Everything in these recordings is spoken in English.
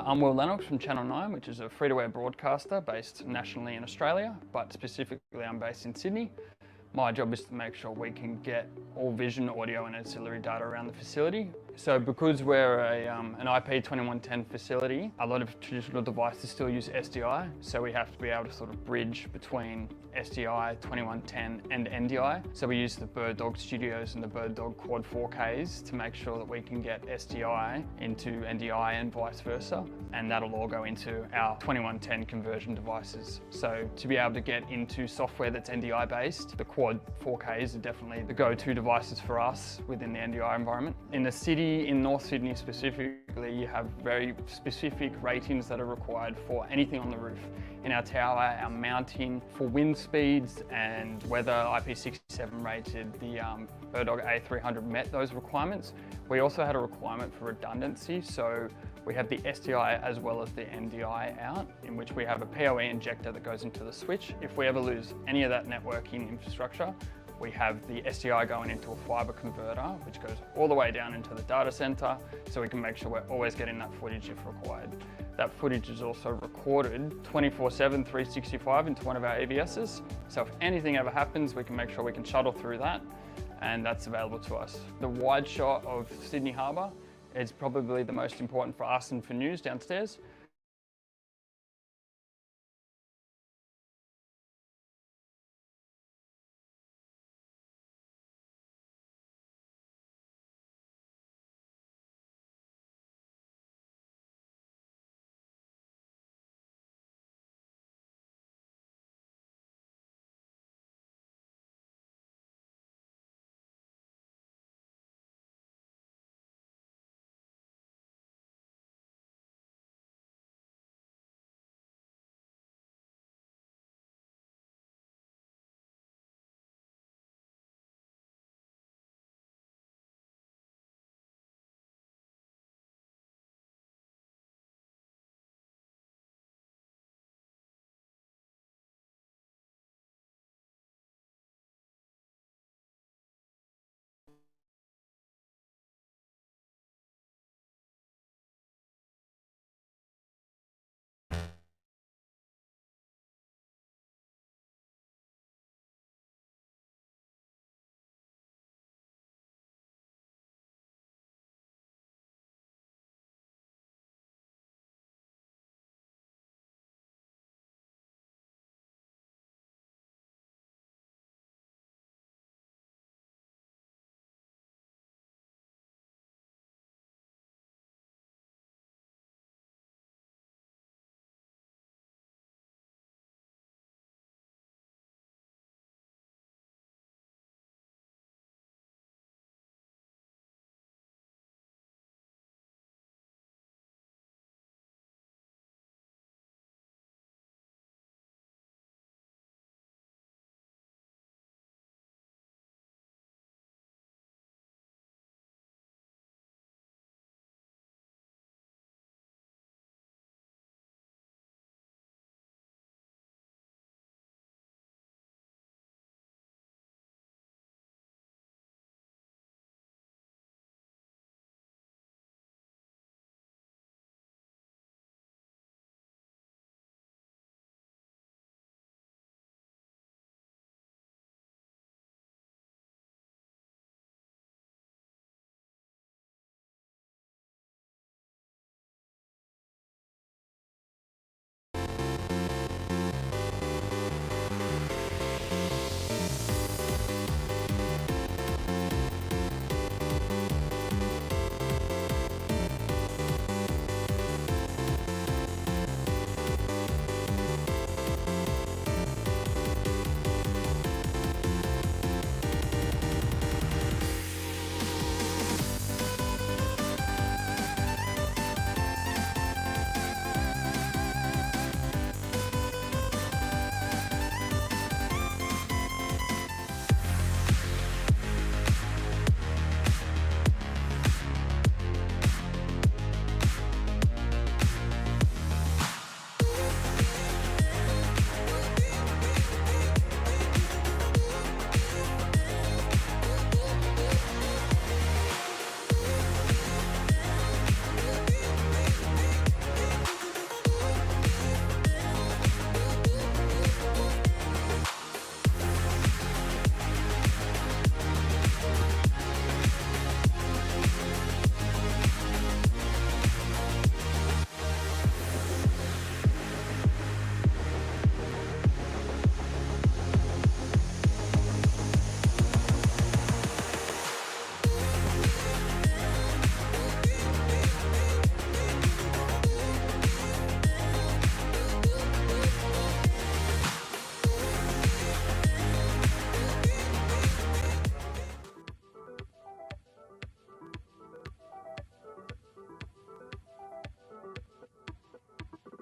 I'm Will Lennox from Channel 9, which is a free-to-air broadcaster based nationally in Australia, but specifically I'm based in Sydney. My job is to make sure we can get all vision, audio and ancillary data around the facility. So because we're an IP2110 facility, a lot of traditional devices still use SDI, so we have to be able to sort of bridge between SDI, 2110 and NDI. So we use the Bird Dog Studios and the Bird Dog Quad 4Ks to make sure that we can get SDI into NDI and vice versa, and that'll all go into our 2110 conversion devices. So to be able to get into software that's NDI based, the Quad 4Ks are definitely the go-to devices for us within the NDI environment. In the city, in North Sydney specifically, you have very specific ratings that are required for anything on the roof. In our tower, our mounting for wind speeds and weather, IP67 rated, the Bird Dog A300 met those requirements. We also had a requirement for redundancy, so we have the SDI as well as the NDI out, in which we have a PoE injector that goes into the switch. If we ever lose any of that networking infrastructure, we have the SDI going into a fiber converter, which goes all the way down into the data center, so we can make sure we're always getting that footage if required. That footage is also recorded 24/7, 365 into one of our EVSs. So if anything ever happens, we can make sure we can shuttle through that, and that's available to us. The wide shot of Sydney Harbour is probably the most important for us and for news downstairs.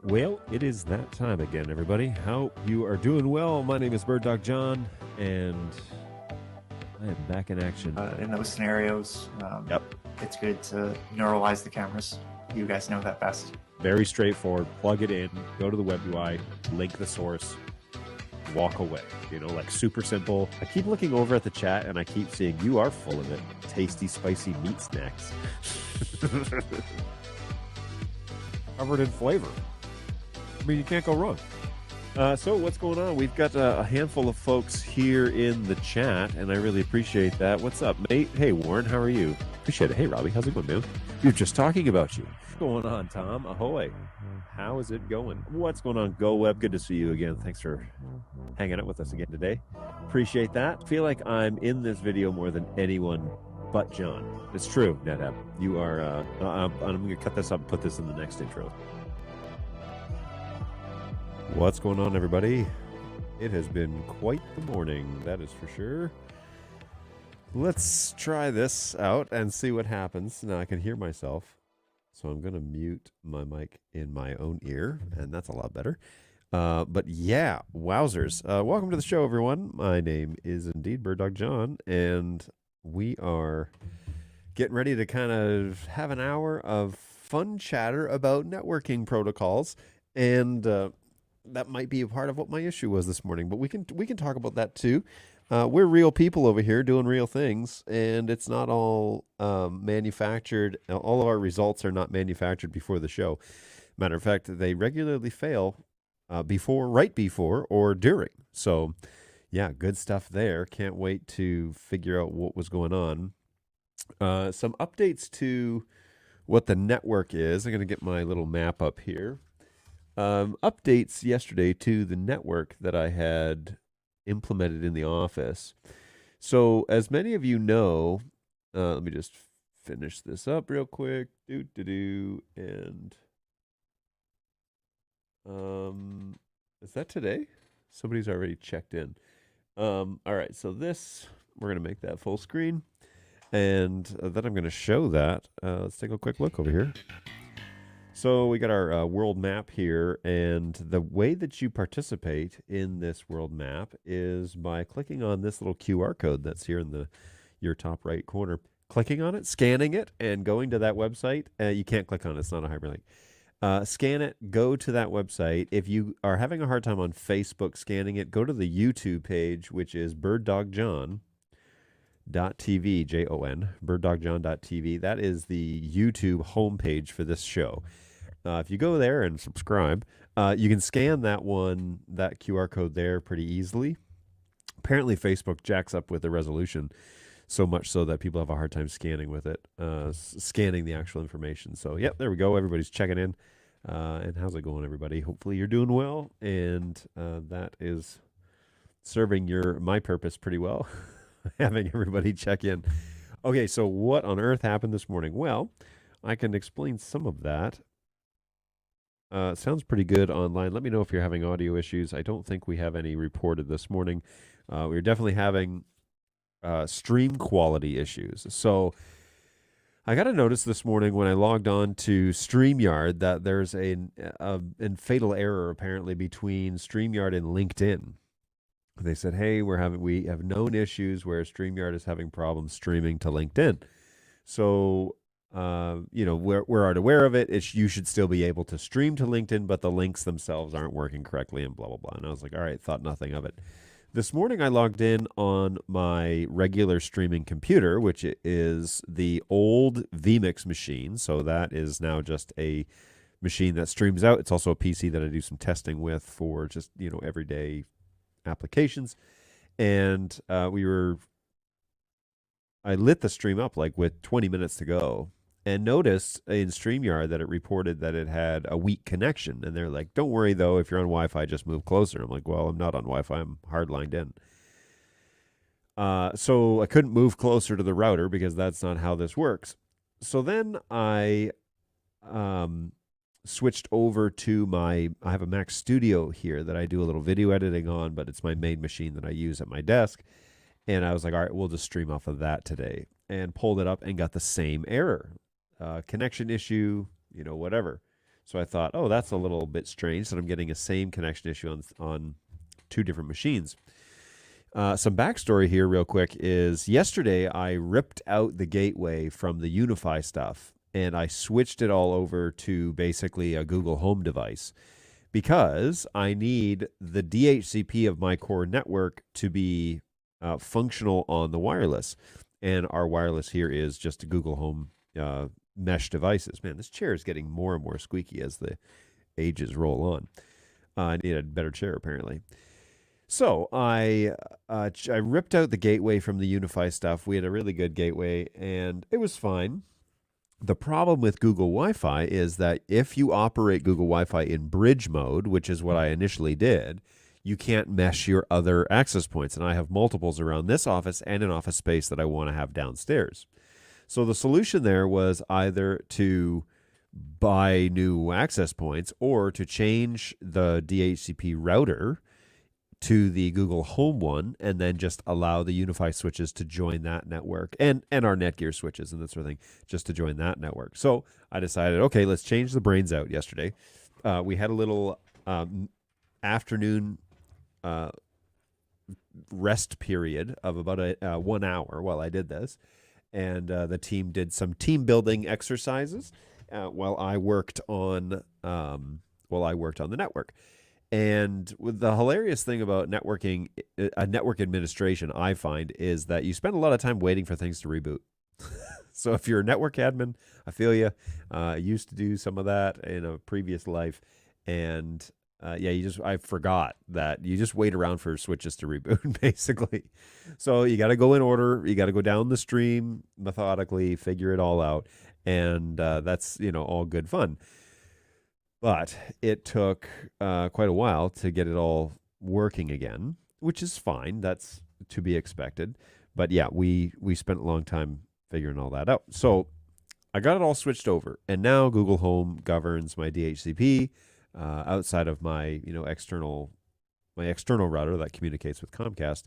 Well, it is that time again, everybody. Hope you are doing well. My name is Bird Dog John, and I am back in action. In those scenarios, it's good to neuralize the cameras. You guys know that best. Very straightforward. Plug it in, go to the web UI, link the source, walk away. You know, like super simple. I keep looking over at the chat, and I keep seeing you are full of it. Tasty, spicy meat snacks. Covered in flavor. I mean, you can't go wrong. So what's going on? We've got a handful of folks here in the chat, and I really appreciate that. What's up, mate? Hey, Warren, how are you? Appreciate it. Hey, Robbie, how's it going, man? We were just talking about you. What's going on, Tom? Ahoy. How is it going? What's going on, Go Web? Good to see you again. Thanks for hanging out with us again today. Appreciate that. Feel like I'm in this video more than anyone but John. It's true, NetApp. You are, I'm going to cut this up and put this in the next intro. What's going on, everybody? It has been quite the morning, that is for sure. Let's try this out and see what happens. Now I can hear myself, so I'm going to mute my mic in my own ear, and that's a lot better. But yeah, wowzers. Welcome to the show, everyone. My name is indeed Bird Dog John, and we are getting ready to kind of have an hour of fun chatter about networking protocols, and that might be a part of what my issue was this morning, but we can talk about that too. We're real people over here doing real things, and it's not all manufactured. All of our results are not manufactured before the show. Matter of fact, they regularly fail right before, or during. So, yeah, good stuff there. Can't wait to figure out what was going on. Some updates to what the network is. I'm going to get my little map up here. Updates yesterday to the network that I had implemented in the office. So as many of you know, let me just finish this up real quick. And is that today? Somebody's already checked in. All right, so this, we're going to make that full screen, and then I'm going to show that. Let's take a quick look over here. So we got our world map here, and the way that you participate in this world map is by clicking on this little QR code that's here in your top right corner. Clicking on it, scanning it, and going to that website. You can't click on it. It's not a hyperlink. Scan it, go to that website. If you are having a hard time on Facebook scanning it, go to the YouTube page, which is birddogjohn.tv, Jon, birddogjohn.tv. That is the YouTube homepage for this show. If you go there and subscribe, you can scan that QR code there pretty easily. Apparently, Facebook jacks up with the resolution so much so that people have a hard time scanning with it, scanning the actual information. So, yep, there we go. Everybody's checking in. And how's it going, everybody? Hopefully you're doing well, and that is serving my purpose pretty well, having everybody check in. Okay, so what on earth happened this morning? Well, I can explain some of that. Sounds pretty good online. Let me know if you're having audio issues. I don't think we have any reported this morning. We're definitely having stream quality issues. So I got a notice this morning when I logged on to StreamYard that there's a fatal error apparently between StreamYard and LinkedIn. They said, hey, we have known issues where StreamYard is having problems streaming to LinkedIn. So we're aware of it. You should still be able to stream to LinkedIn, but the links themselves aren't working correctly and blah, blah, blah. And I was like, all right, thought nothing of it. This morning I logged in on my regular streaming computer, which is the old vMix machine. So that is now just a machine that streams out. It's also a PC that I do some testing with for just, everyday applications. And I lit the stream up like with 20 minutes to go, and noticed in StreamYard that it reported that it had a weak connection. And they're like, don't worry, though, if you're on Wi-Fi, just move closer. I'm like, well, I'm not on Wi-Fi. I'm hardlined in. So I couldn't move closer to the router because that's not how this works. So then I switched over to I have a Mac Studio here that I do a little video editing on, but it's my main machine that I use at my desk. And I was like, all right, we'll just stream off of that today. And pulled it up and got the same error. Connection issue, whatever. So I thought, oh, that's a little bit strange that I'm getting a same connection issue on two different machines. Some backstory here, real quick, is yesterday I ripped out the gateway from the Unify stuff and I switched it all over to basically a Google Home device because I need the DHCP of my core network to be functional on the wireless. And our wireless here is just a Google Home mesh devices. Man, this chair is getting more and more squeaky as the ages roll on. I need a better chair, apparently. So I ripped out the gateway from the Unify stuff. We had a really good gateway, and it was fine. The problem with Google Wi-Fi is that if you operate Google Wi-Fi in bridge mode, which is what I initially did, you can't mesh your other access points. And I have multiples around this office and an office space that I want to have downstairs. So the solution there was either to buy new access points or to change the DHCP router to the Google Home one and then just allow the Unify switches to join that network and our Netgear switches and that sort of thing just to join that network. So I decided, okay, let's change the brains out yesterday. We had a little afternoon rest period of about 1 hour while I did this. And the team did some team building exercises while I worked on the network. And with the hilarious thing about networking, network administration, I find, is that you spend a lot of time waiting for things to reboot. So if you're a network admin, I feel you. I used to do some of that in a previous life. And I forgot that you just wait around for switches to reboot, basically. So you got to go in order. You got to go down the stream methodically, figure it all out. And that's, all good fun. But it took quite a while to get it all working again, which is fine. That's to be expected. But yeah, we spent a long time figuring all that out. So I got it all switched over. And now Google Home governs my DHCP outside of my external router that communicates with Comcast.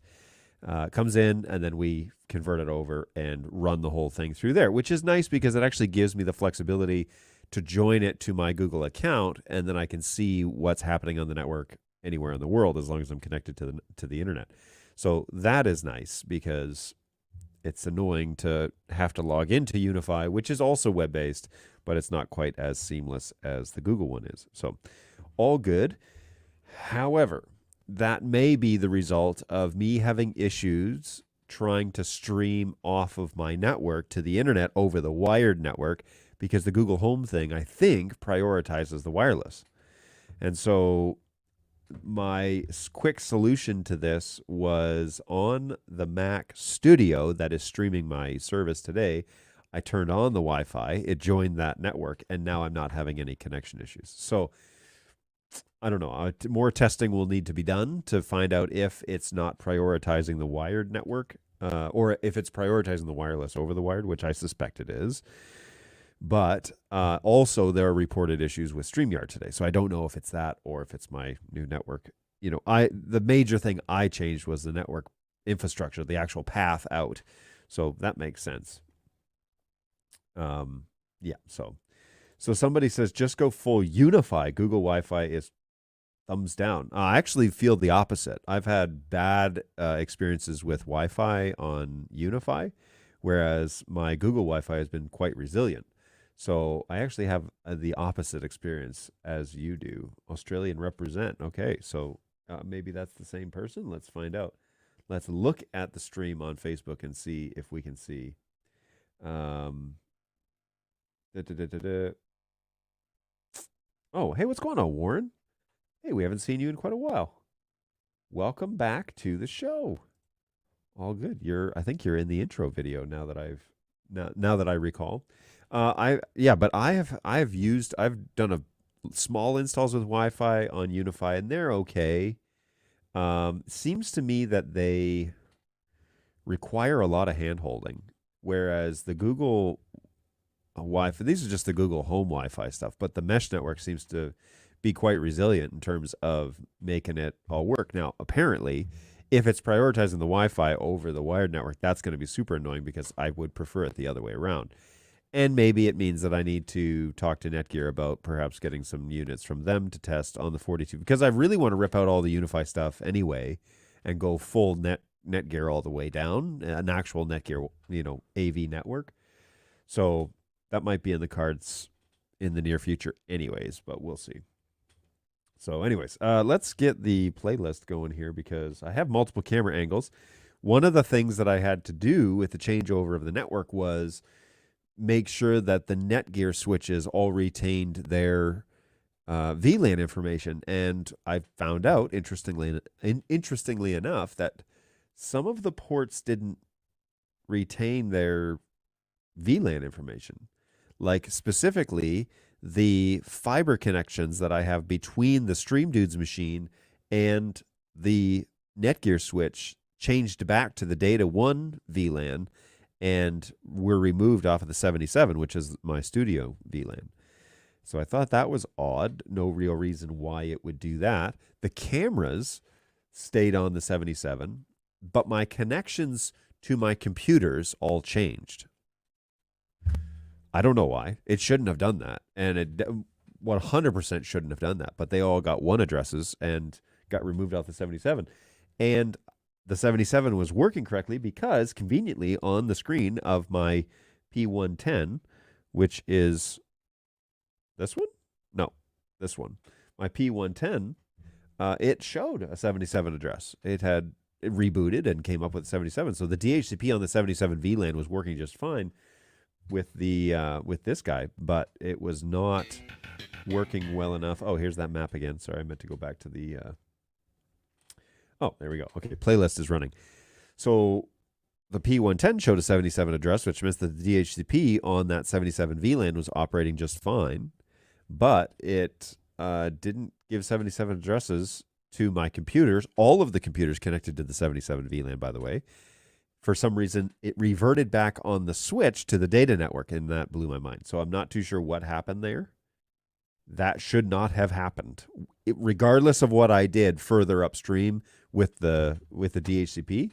Comes in, and then we convert it over and run the whole thing through there, which is nice because it actually gives me the flexibility to join it to my Google account, and then I can see what's happening on the network anywhere in the world as long as I'm connected to the internet. So that is nice because it's annoying to have to log into Unify, which is also web-based, but it's not quite as seamless as the Google one is. So all good. However, that may be the result of me having issues trying to stream off of my network to the internet over the wired network, because the Google Home thing, I think, prioritizes the wireless. And so my quick solution to this was on the Mac Studio that is streaming my service today, I turned on the Wi-Fi, it joined that network, and now I'm not having any connection issues. So I don't know. More testing will need to be done to find out if it's not prioritizing the wired network or if it's prioritizing the wireless over the wired, which I suspect it is. But also there are reported issues with StreamYard today. So I don't know if it's that or if it's my new network. The major thing I changed was the network infrastructure, the actual path out. So that makes sense. So somebody says, just go full Unify. Google Wi-Fi is thumbs down. I actually feel the opposite. I've had bad experiences with Wi-Fi on Unify, whereas my Google Wi-Fi has been quite resilient. So I actually have the opposite experience as you do. Australian represent. Okay, so maybe that's the same person. Let's find out. Let's look at the stream on Facebook and see if we can see. Oh, hey, what's going on, Warren? Hey, we haven't seen you in quite a while. Welcome back to the show. All good. I think you're in the intro video now that I recall. I've done a small installs with Wi-Fi on Unify, and they're okay. Seems to me that they require a lot of hand-holding, whereas the Google Wi-Fi, these are just the Google Home Wi-Fi stuff, but the mesh network seems to be quite resilient in terms of making it all work. Now, apparently, if it's prioritizing the Wi-Fi over the wired network, that's going to be super annoying because I would prefer it the other way around. And maybe it means that I need to talk to Netgear about perhaps getting some units from them to test on the 42, because I really want to rip out all the Unify stuff anyway and go full Netgear all the way down, an actual Netgear, AV network. So that might be in the cards in the near future anyways, but we'll see. So anyways, let's get the playlist going here because I have multiple camera angles. One of the things that I had to do with the changeover of the network was make sure that the Netgear switches all retained their VLAN information. And I found out, interestingly enough, that some of the ports didn't retain their VLAN information. Like specifically, the fiber connections that I have between the Stream Dudes machine and the Netgear switch changed back to the Data 1 VLAN and were removed off of the 77, which is my studio VLAN. So I thought that was odd. No real reason why it would do that. The cameras stayed on the 77, but my connections to my computers all changed. I don't know why. It shouldn't have done that. And it 100% shouldn't have done that. But they all got one addresses and got removed off the 77. And the 77 was working correctly because conveniently on the screen of my P110, which is this one? No, this one. My P110, it showed a 77 address. It rebooted and came up with 77. So the DHCP on the 77 VLAN was working just fine with this guy, but it was not working well enough. Oh, here's that map again. Sorry, I meant to go back to the oh, there we go. Okay, playlist is running. So the P110 showed a 77 address, which means that the DHCP on that 77 VLAN was operating just fine, but it didn't give 77 addresses to my computers. All of the computers connected to the 77 VLAN, by the way. For some reason, it reverted back on the switch to the data network, and that blew my mind. So I'm not too sure what happened there. That should not have happened. Regardless of what I did further upstream with the DHCP,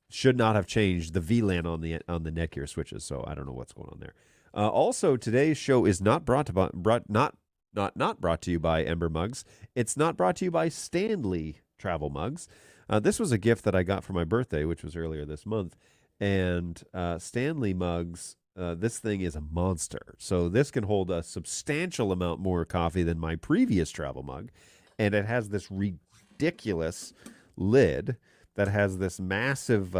should not have changed the VLAN on the Netgear switches. So I don't know what's going on there. Also, today's show is not brought to you by Ember Mugs. It's not brought to you by Stanley Travel Mugs. This was a gift that I got for my birthday, which was earlier this month. And Stanley Mugs, this thing is a monster. So this can hold a substantial amount more coffee than my previous travel mug. And it has this ridiculous lid that has this massive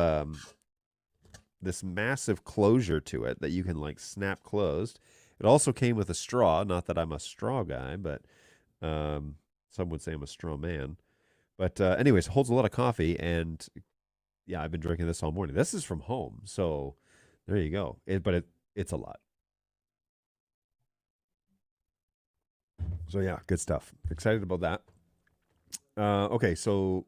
closure to it that you can like snap closed. It also came with a straw. Not that I'm a straw guy, but some would say I'm a straw man. But anyways, holds a lot of coffee, and yeah, I've been drinking this all morning. This is from home, so there you go. It's a lot. So yeah, good stuff. Excited about that. Okay, so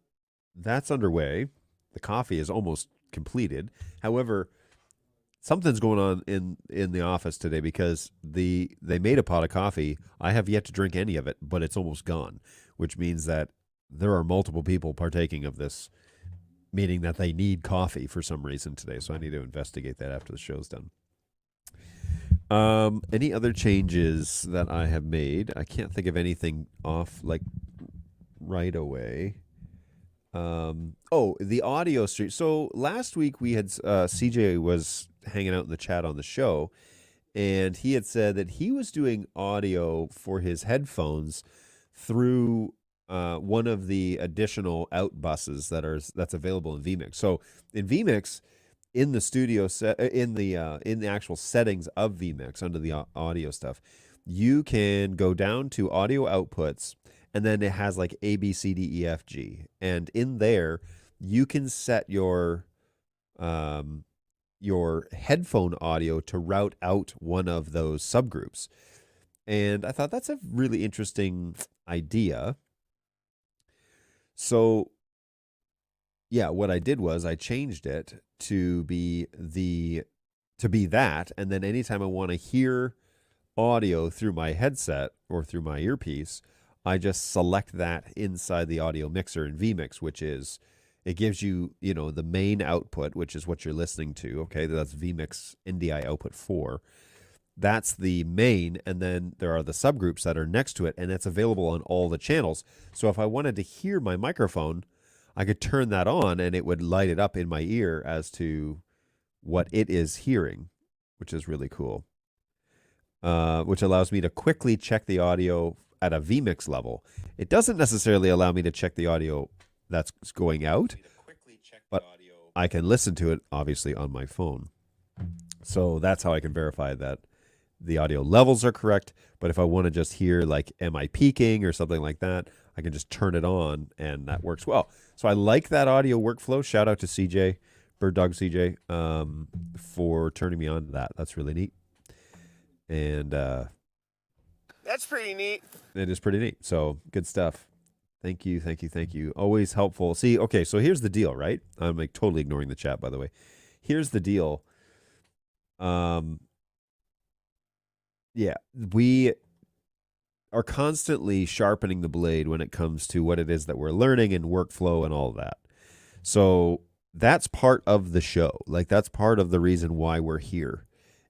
that's underway. The coffee is almost completed. However, something's going on in the office today because they made a pot of coffee. I have yet to drink any of it, but it's almost gone, which means that there are multiple people partaking of this, meaning that they need coffee for some reason today. So I need to investigate that after the show's done. Any other changes that I have made? I can't think of anything off like right away. The audio stream. So last week we had CJ was hanging out in the chat on the show, and he had said that he was doing audio for his headphones through one of the additional out buses that's available in vMix. So in vMix, in the studio in the actual settings of vMix under the audio stuff, you can go down to audio outputs, and then it has like A, B, C, D, E, F, G, and in there you can set your headphone audio to route out one of those subgroups. And I thought that's a really interesting idea. So, yeah, what I did was I changed it to be that, and then anytime I want to hear audio through my headset or through my earpiece, I just select that inside the audio mixer in vMix, which is, it gives you, the main output, which is what you're listening to. Okay, that's vMix NDI output 4. that's the main, and then there are the subgroups that are next to it, and it's available on all the channels. So if I wanted to hear my microphone, I could turn that on and it would light it up in my ear as to what it is hearing, which is really cool. Which allows me to quickly check the audio at a vMix level. It doesn't necessarily allow me to check the audio that's going out, but I can listen to it, obviously, on my phone. So that's how I can verify that the audio levels are correct. But if I want to just hear, like, am I peaking or something like that, I can just turn it on, and that works well. So I like that audio workflow. Shout out to CJ, Bird Dog CJ, for turning me on to that. That's really neat. And that's pretty neat. It is pretty neat. So good stuff. Thank you, thank you, thank you. Always helpful. See, okay, so here's the deal, right? I'm like totally ignoring the chat, by the way. Here's the deal. Yeah, we are constantly sharpening the blade when it comes to what it is that we're learning and workflow and all of that. So that's part of the show. Like, that's part of the reason why we're here,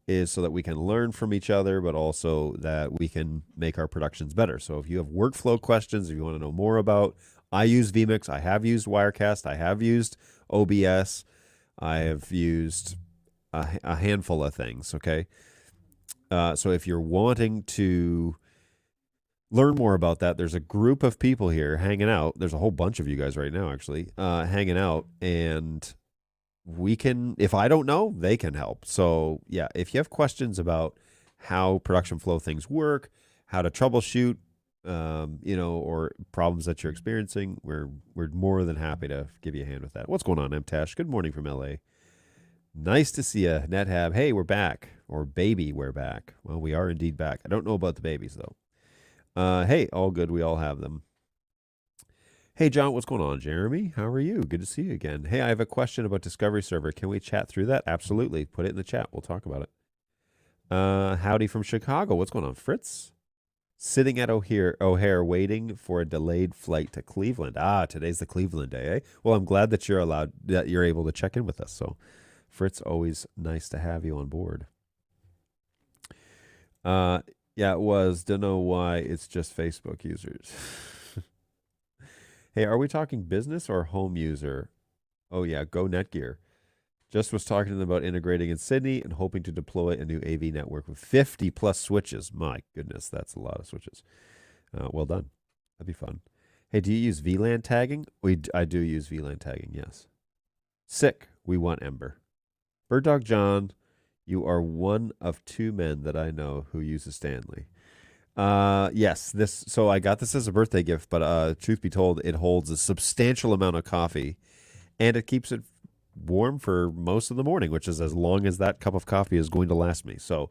is so that we can learn from each other, but also that we can make our productions better. So if you have workflow questions, if you want to know more about, I use vMix, I have used Wirecast, I have used OBS, I have used a handful of things, okay? So if you're wanting to learn more about that, there's a group of people here hanging out. There's a whole bunch of you guys right now, actually, hanging out, and we can, if I don't know, they can help. So yeah, if you have questions about how production flow things work, how to troubleshoot, or problems that you're experiencing, we're more than happy to give you a hand with that. What's going on, MTash? Good morning from LA. Nice to see you, NetHab. Hey, we're back. Or baby, we're back. Well, we are indeed back. I don't know about the babies, though. Hey, all good. We all have them. Hey, John, what's going on? Jeremy, how are you? Good to see you again. Hey, I have a question about Discovery Server. Can we chat through that? Absolutely. Put it in the chat. We'll talk about it. Howdy from Chicago. What's going on, Fritz? Sitting at O'Hare waiting for a delayed flight to Cleveland. Ah, today's the Cleveland day, eh? Well, I'm glad that you're able to check in with us. So, Fritz, always nice to have you on board. Yeah, it was. Don't know why it's just Facebook users. Hey, are we talking business or home user? Oh, yeah, go Netgear. Just was talking to them about integrating in Sydney and hoping to deploy a new AV network with 50 plus switches. My goodness, that's a lot of switches. Well done. That'd be fun. Hey, do you use VLAN tagging? I do use VLAN tagging, yes. Sick. We want Ember. Bird Dog John, you are one of two men that I know who uses Stanley. Yes, so I got this as a birthday gift, but truth be told, it holds a substantial amount of coffee, and it keeps it warm for most of the morning, which is as long as that cup of coffee is going to last me. So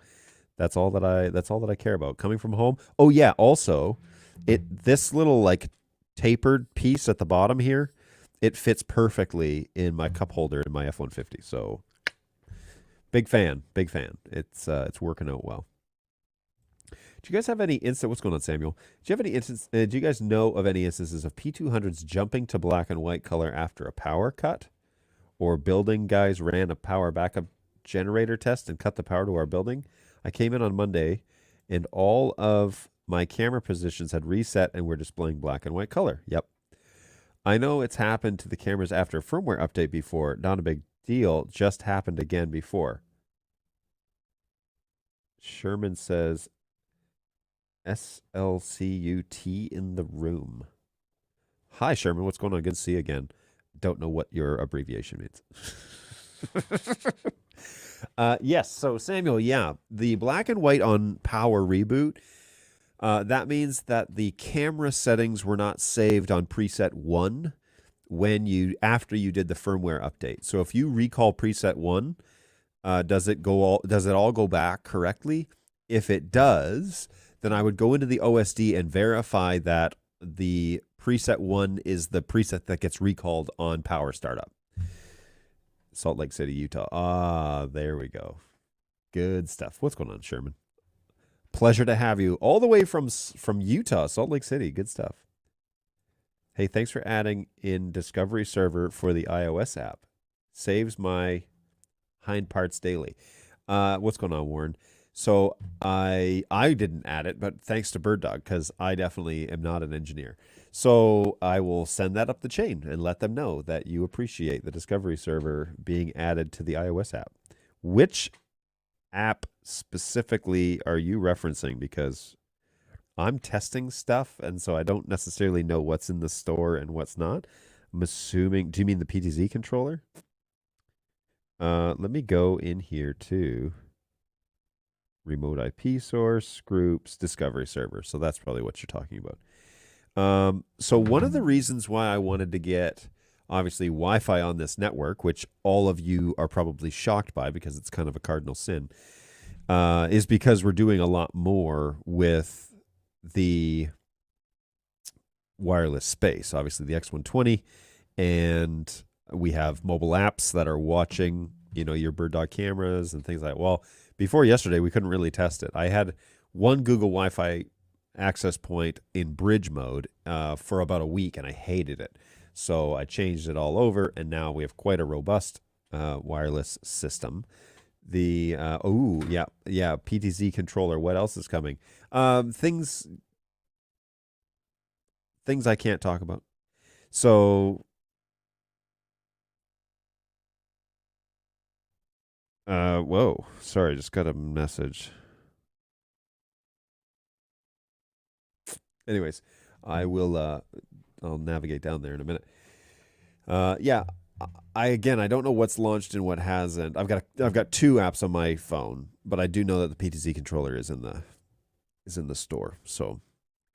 that's all that I care about. Coming from home. Oh yeah, also, this little like tapered piece at the bottom here, it fits perfectly in my cup holder in my F-150. So big fan. It's working out well. Do you guys have any what's going on, Samuel? Do you have any do you guys know of any instances of P200s jumping to black and white color after a power cut? Or building guys ran a power backup generator test and cut the power to our building? I came in on Monday and all of my camera positions had reset and were displaying black and white color. Yep. I know it's happened to the cameras after a firmware update before. Not a big deal. Just happened again before. Sherman says, SLCUT in the room. Hi, Sherman. What's going on? Good to see you again. Don't know what your abbreviation means. Yes. So, Samuel, yeah, the black and white on power reboot, that means that the camera settings were not saved on preset 1 after you did the firmware update. So if you recall preset 1, does it all go back correctly? If it does, then I would go into the OSD and verify that the preset 1 is the preset that gets recalled on power startup. Salt Lake City, Utah. Ah, there we go. Good stuff. What's going on, Sherman? Pleasure to have you all the way from Utah, Salt Lake City. Good stuff. Hey, thanks for adding in Discovery Server for the iOS app. Saves my hind parts daily. What's going on, Warren? So I didn't add it, but thanks to BirdDog, because I definitely am not an engineer. So I will send that up the chain and let them know that you appreciate the Discovery server being added to the iOS app. Which app specifically are you referencing? Because I'm testing stuff, and so I don't necessarily know what's in the store and what's not. I'm assuming, do you mean the PTZ controller? Let me go in here to remote IP source, groups, Discovery server. So that's probably what you're talking about. So one of the reasons why I wanted to get, obviously, Wi-Fi on this network, which all of you are probably shocked by because it's kind of a cardinal sin, is because we're doing a lot more with the wireless space. Obviously, the X120, and we have mobile apps that are watching, your BirdDog cameras and things like that. Well, before yesterday, we couldn't really test it. I had one Google Wi-Fi access point in bridge mode for about a week, and I hated it. So I changed it all over, and now we have quite a robust wireless system. The PTZ controller. What else is coming? Things I can't talk about. So whoa, sorry, just got a message. Anyways, I'll navigate down there in a minute. I don't know what's launched and what hasn't. I've got two apps on my phone, but I do know that the PTZ controller is in the store. So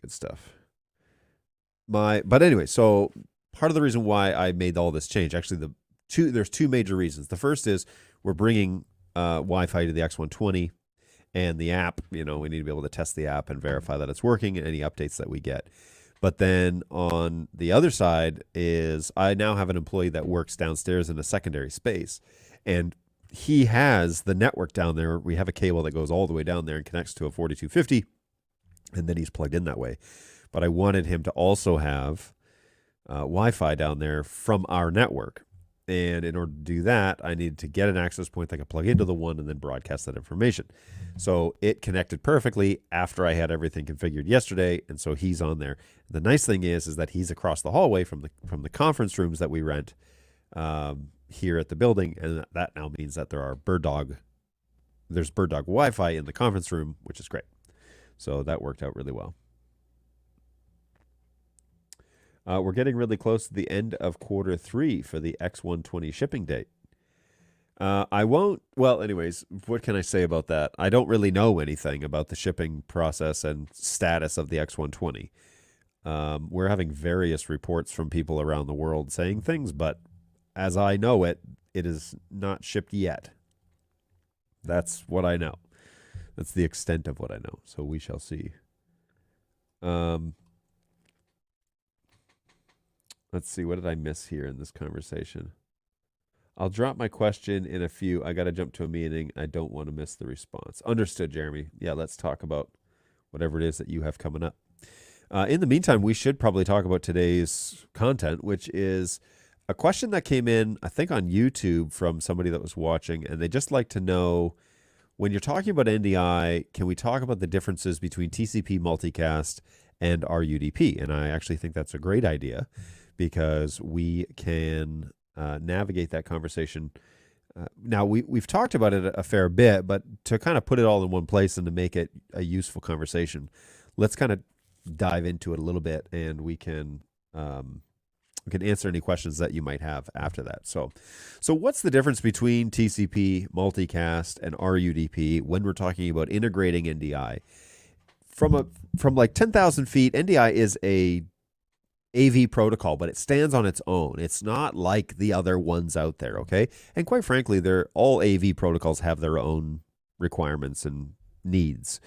good stuff. But anyway, so part of the reason why I made all this change, actually there's two major reasons. The first is we're bringing Wi-Fi to the X120, and the app, we need to be able to test the app and verify that it's working and any updates that we get. But then on the other side is I now have an employee that works downstairs in a secondary space, and he has the network down there. We have a cable that goes all the way down there and connects to a 4250, and then he's plugged in that way. But I wanted him to also have Wi-Fi down there from our network. And in order to do that, I needed to get an access point that could plug into the one and then broadcast that information. So it connected perfectly after I had everything configured yesterday, and so he's on there. The nice thing is that he's across the hallway from the conference rooms that we rent here at the building, and that now means that there's BirdDog Wi-Fi in the conference room, which is great. So that worked out really well. We're getting really close to the end of Q3 for the X120 shipping date. Anyways, what can I say about that? I don't really know anything about the shipping process and status of the X120. We're having various reports from people around the world saying things, but as I know it, it is not shipped yet. That's what I know. That's the extent of what I know. So we shall see. Let's see. What did I miss here in this conversation? I'll drop my question in a few. I got to jump to a meeting. I don't want to miss the response. Understood, Jeremy. Yeah, let's talk about whatever it is that you have coming up. In the meantime, we should probably talk about today's content, which is a question that came in, I think, on YouTube from somebody that was watching, and they just like to know, when you're talking about NDI, can we talk about the differences between TCP multicast and RUDP? And I actually think that's a great idea, because we can navigate that conversation. Now, we've talked about it a fair bit, but to kind of put it all in one place and to make it a useful conversation, let's kind of dive into it a little bit, and we can answer any questions that you might have after that. So what's the difference between TCP, multicast, and RUDP when we're talking about integrating NDI? From like 10,000 feet, NDI is a AV protocol, but it stands on its own. It's not like the other ones out there, okay? And quite frankly, all AV protocols have their own requirements and needs.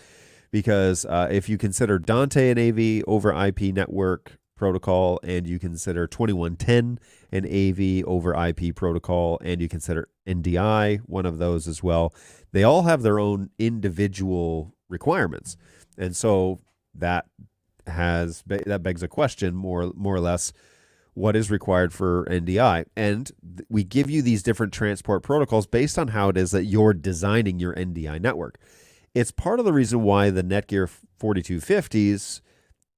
Because if you consider Dante an AV over IP network protocol, and you consider 2110 an AV over IP protocol, and you consider NDI one of those as well, they all have their own individual requirements. And so that begs a question, more or less, what is required for NDI? And we give you these different transport protocols based on how it is that you're designing your NDI network. It's part of the reason why the Netgear 4250s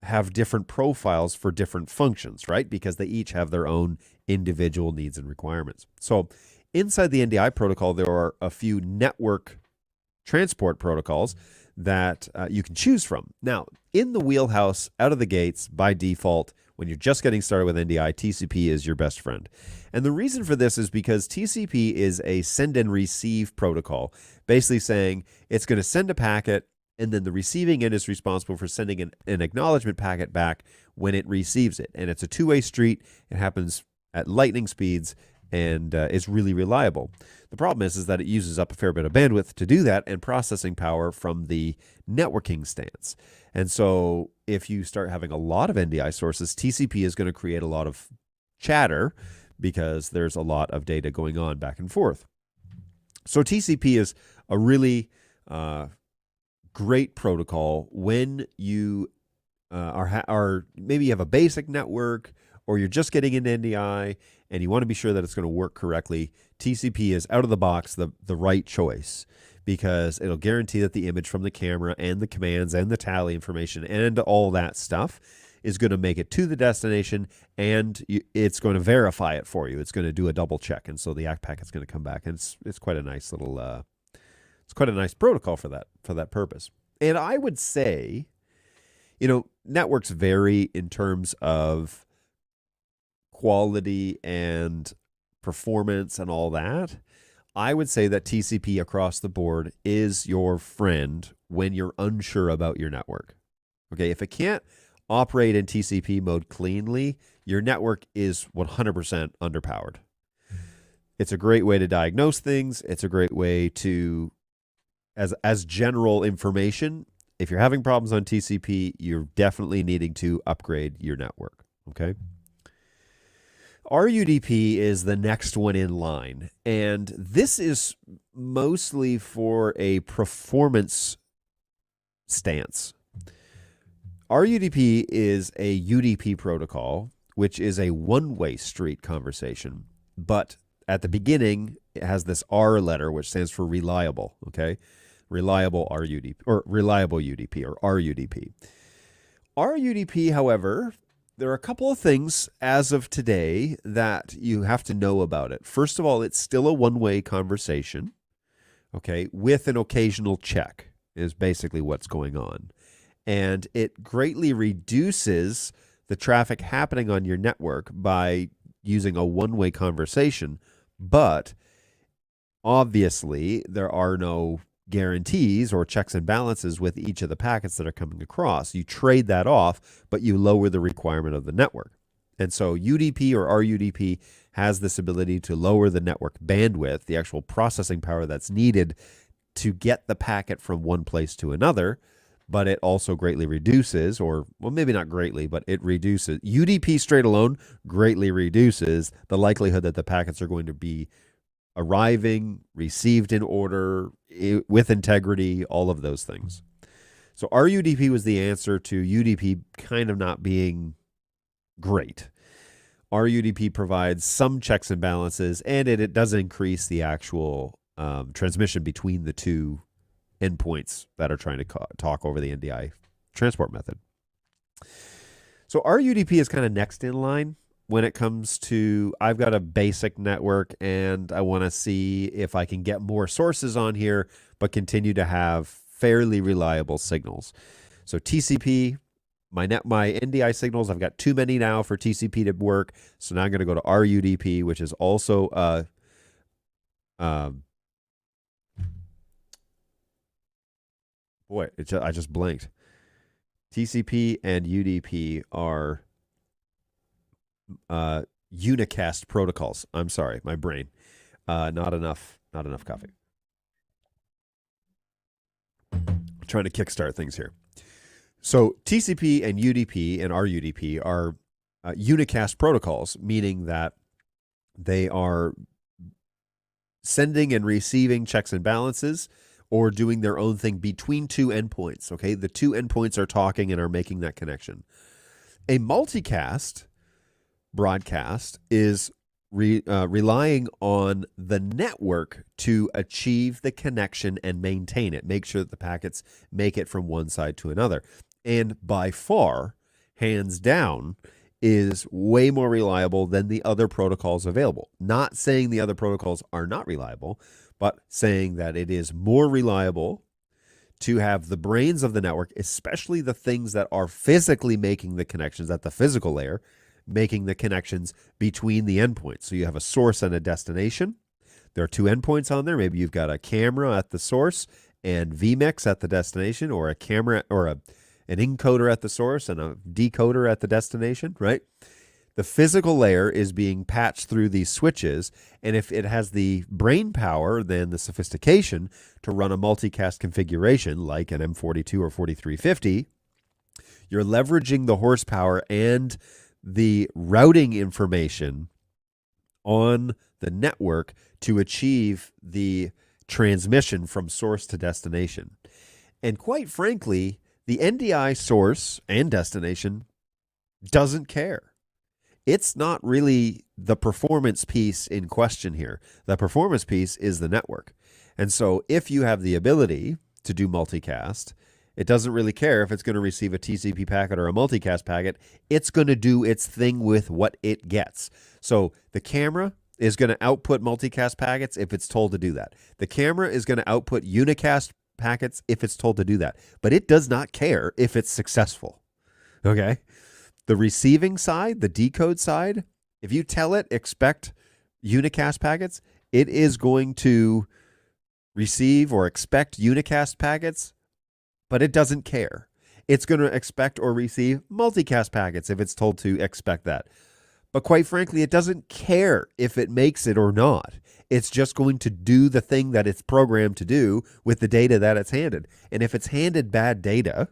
have different profiles for different functions, right? Because they each have their own individual needs and requirements. So inside the NDI protocol, there are a few network transport protocols that you can choose from. Now, in the wheelhouse, out of the gates, by default, when you're just getting started with NDI, TCP is your best friend. And the reason for this is because TCP is a send and receive protocol, basically saying it's going to send a packet, and then the receiving end is responsible for sending an acknowledgement packet back when it receives it. And it's a two-way street. It happens at lightning speeds, and is really reliable. The problem is that it uses up a fair bit of bandwidth to do that and processing power from the networking stance. And so if you start having a lot of NDI sources, TCP is going to create a lot of chatter because there's a lot of data going on back and forth. So TCP is a really great protocol when you are maybe you have a basic network, or you're just getting into NDI and you want to be sure that it's going to work correctly. TCP is out of the box the right choice, because it'll guarantee that the image from the camera and the commands and the tally information and all that stuff is going to make it to the destination, and it's going to verify it for you. It's going to do a double check, and so the ACK packet's going to come back, and it's quite a nice little it's quite a nice protocol for that purpose. And I would say, networks vary in terms of quality and performance and all that. I would say that TCP across the board is your friend when you're unsure about your network. Okay, if it can't operate in TCP mode cleanly, your network is 100% underpowered. It's a great way to diagnose things. It's a great way to, as general information, if you're having problems on TCP, you're definitely needing to upgrade your network. Okay. RUDP is the next one in line, and this is mostly for a performance stance. RUDP is a UDP protocol, which is a one-way street conversation, but at the beginning, it has this R letter, which stands for reliable, okay? Reliable RUDP, or reliable UDP, or RUDP. RUDP, however, there are a couple of things as of today that you have to know about it. First of all, it's still a one-way conversation, okay, with an occasional check is basically what's going on. And it greatly reduces the traffic happening on your network by using a one-way conversation, but obviously there are no guarantees or checks and balances with each of the packets that are coming across. You trade that off, but you lower the requirement of the network. And so UDP or RUDP has this ability to lower the network bandwidth, the actual processing power that's needed to get the packet from one place to another, but it also greatly reduces, or well, maybe not greatly, but it reduces. UDP straight alone greatly reduces the likelihood that the packets are going to be arriving, received in order, with integrity, all of those things. So RUDP was the answer to UDP kind of not being great. RUDP provides some checks and balances, and it does increase the actual transmission between the two endpoints that are trying to talk over the NDI transport method. So RUDP is kind of next in line when it comes to, I've got a basic network and I want to see if I can get more sources on here, but continue to have fairly reliable signals. So TCP, my NDI signals, I've got too many now for TCP to work. So now I'm going to go to RUDP, which is also I just blanked. TCP and UDP are unicast protocols. I'm sorry, my brain. Not enough coffee. I'm trying to kickstart things here. So TCP and UDP and RUDP are unicast protocols, meaning that they are sending and receiving checks and balances or doing their own thing between two endpoints. Okay, the two endpoints are talking and are making that connection. A multicast broadcast is relying on the network to achieve the connection and maintain it, make sure that the packets make it from one side to another. And by far, hands down, is way more reliable than the other protocols available. Not saying the other protocols are not reliable, but saying that it is more reliable to have the brains of the network, especially the things that are physically making the connections at the physical layer, making the connections between the endpoints. So you have a source and a destination. There are two endpoints on there. Maybe you've got a camera at the source and vMix at the destination, or a camera or an encoder at the source and a decoder at the destination, right? The physical layer is being patched through these switches, and if it has the brain power, then the sophistication to run a multicast configuration like an M42 or 4350, you're leveraging the horsepower and the routing information on the network to achieve the transmission from source to destination. And quite frankly, the NDI source and destination doesn't care. It's not really the performance piece in question here. The performance piece is the network. And so if you have the ability to do multicast, it doesn't really care if it's going to receive a TCP packet or a multicast packet. It's going to do its thing with what it gets. So the camera is going to output multicast packets if it's told to do that. The camera is going to output unicast packets if it's told to do that. But it does not care if it's successful. Okay? The receiving side, the decode side, if you tell it expect unicast packets, it is going to receive or expect unicast packets, but it doesn't care. It's going to expect or receive multicast packets if it's told to expect that. But quite frankly, it doesn't care if it makes it or not. It's just going to do the thing that it's programmed to do with the data that it's handed. And if it's handed bad data,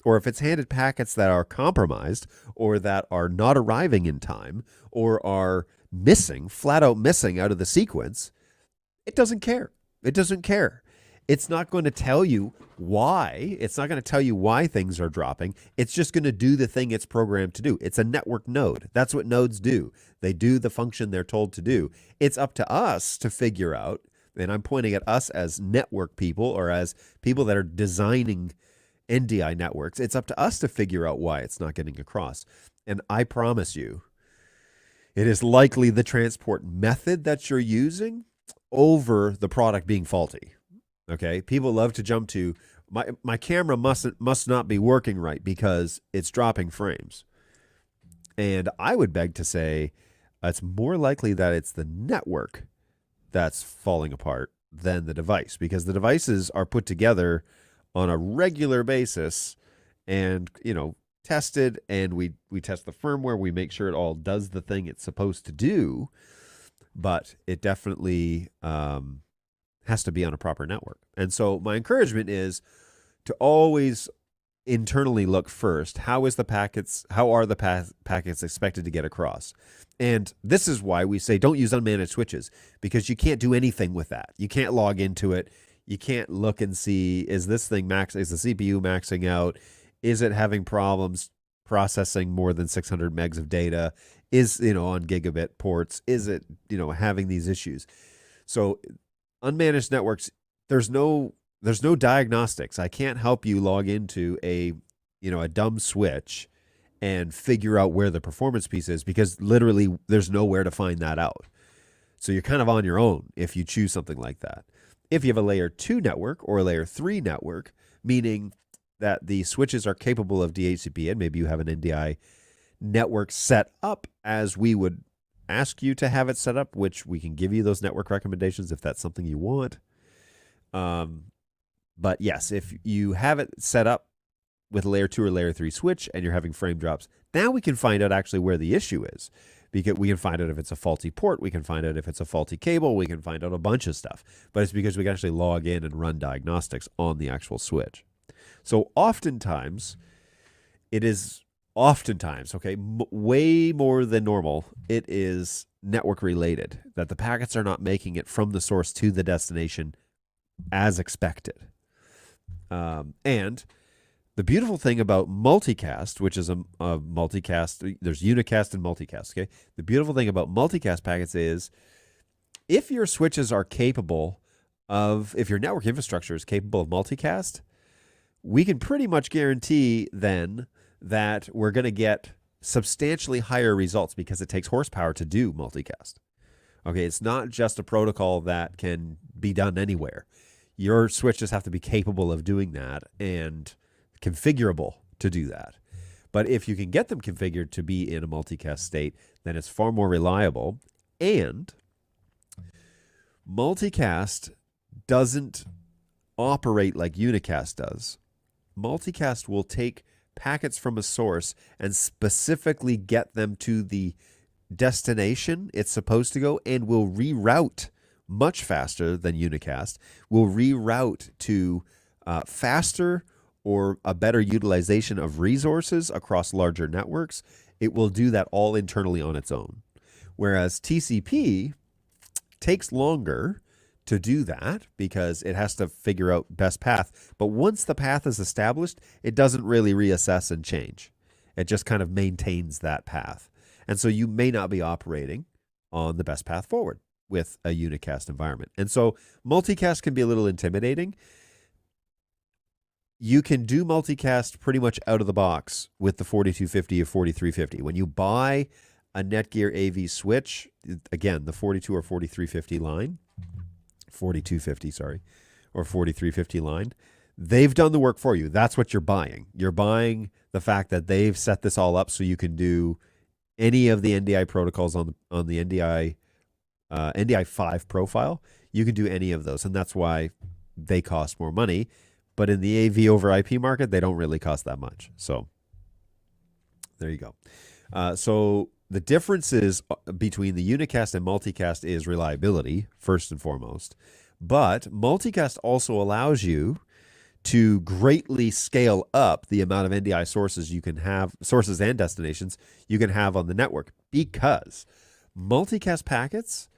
or if it's handed packets that are compromised or that are not arriving in time or are missing, flat out missing out of the sequence, it doesn't care. It doesn't care. It's not going to tell you why. It's not going to tell you why things are dropping. It's just going to do the thing it's programmed to do. It's a network node. That's what nodes do. They do the function they're told to do. It's up to us to figure out, and I'm pointing at us as network people or as people that are designing NDI networks. It's up to us to figure out why it's not getting across. And I promise you, it is likely the transport method that you're using over the product being faulty. Okay, people love to jump to my camera must not be working right because it's dropping frames. And I would beg to say it's more likely that it's the network that's falling apart than the device, because the devices are put together on a regular basis and, tested, and we test the firmware, we make sure it all does the thing it's supposed to do, but it definitely has to be on a proper network. And so my encouragement is to always internally look first. How are the packets expected to get across? And this is why we say don't use unmanaged switches, because you can't do anything with that. You can't log into it. You can't look and see, is this thing is the CPU maxing out? Is it having problems processing more than 600 megs of data? Is, on gigabit ports, is it, having these issues? So unmanaged networks, there's no diagnostics. I can't help you log into a dumb switch and figure out where the performance piece is, because literally there's nowhere to find that out. So you're kind of on your own if you choose something like that. If you have a layer 2 network or a layer 3 network, meaning that the switches are capable of DHCP, and maybe you have an NDI network set up as we would ask you to have it set up, which we can give you those network recommendations if that's something you want. But yes, if you have it set up with a layer 2 or layer 3 switch and you're having frame drops, now we can find out actually where the issue is. Because we can find out if it's a faulty port, we can find out if it's a faulty cable, we can find out a bunch of stuff. But it's because we can actually log in and run diagnostics on the actual switch. So oftentimes, way more than normal, it is network related, that the packets are not making it from the source to the destination as expected. And The beautiful thing about multicast, which is a multicast, there's unicast and multicast, okay? The beautiful thing about multicast packets is if your switches are capable of, if your network infrastructure is capable of multicast, we can pretty much guarantee then that we're going to get substantially higher results because it takes horsepower to do multicast. Okay, it's not just a protocol that can be done anywhere. Your switches have to be capable of doing that and configurable to do that. But if you can get them configured to be in a multicast state, then it's far more reliable. And multicast doesn't operate like unicast does. Multicast will take packets from a source and specifically get them to the destination it's supposed to go, and will reroute much faster than unicast, will reroute to faster or a better utilization of resources across larger networks. It will do that all internally on its own. Whereas TCP takes longer to do that because it has to figure out best path. But once the path is established, it doesn't really reassess and change. It just kind of maintains that path. And so you may not be operating on the best path forward with a unicast environment. And so multicast can be a little intimidating. You can do multicast pretty much out of the box with the 4250 or 4350. When you buy a Netgear AV switch, again, the 42 or 4350 line, 4250, sorry, or 4350 line, they've done the work for you. That's what you're buying. You're buying the fact that they've set this all up so you can do any of the NDI protocols on the NDI 5 profile. You can do any of those, and that's why they cost more money. But in the AV over IP market, they don't really cost that much. So there you go. So the differences between the unicast and multicast is reliability, first and foremost. But multicast also allows you to greatly scale up the amount of NDI sources you can have, sources and destinations you can have on the network, because multicast packets,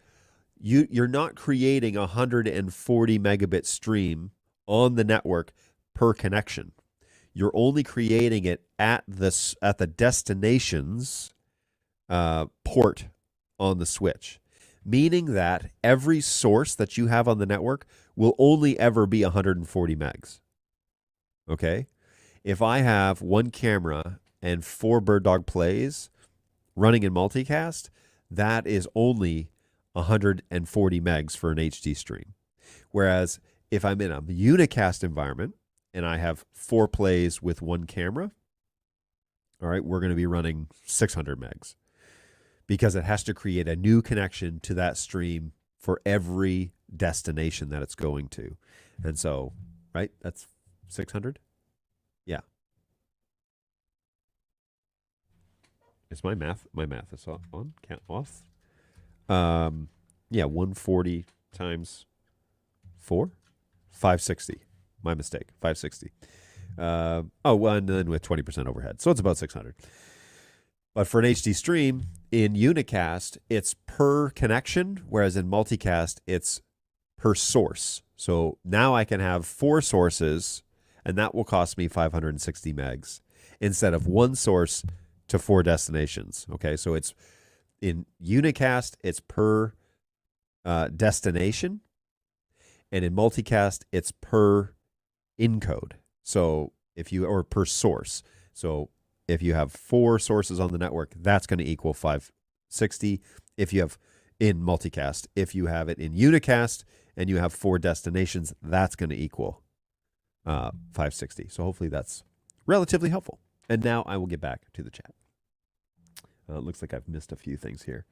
you're not creating a 140 megabit stream on the network per connection. You're only creating it at the destination's port on the switch, meaning that every source that you have on the network will only ever be 140 megs. Okay? If I have one camera and 4 bird dog plays running in multicast, that is only 140 megs for an HD stream. Whereas if I'm in a unicast environment and I have 4 plays with one camera, all right, we're going to be running 600 megs because it has to create a new connection to that stream for every destination that it's going to. And so, right, that's 600? Yeah. Is my math is on? Count off? Yeah, 140 times 4? 560. My mistake. 560. And then with 20% overhead. So it's about 600. But for an HD stream, in unicast, it's per connection, whereas in multicast, it's per source. So now I can have 4 sources, and that will cost me 560 megs instead of one source to 4 destinations. Okay, so it's in unicast, it's per destination, and in multicast, it's per encode. So or per source. So if you have 4 sources on the network, that's going to equal 560. If you have in multicast, if you have it in unicast and you have 4 destinations, that's going to equal 560. So hopefully that's relatively helpful. And now I will get back to the chat. It looks like I've missed a few things here.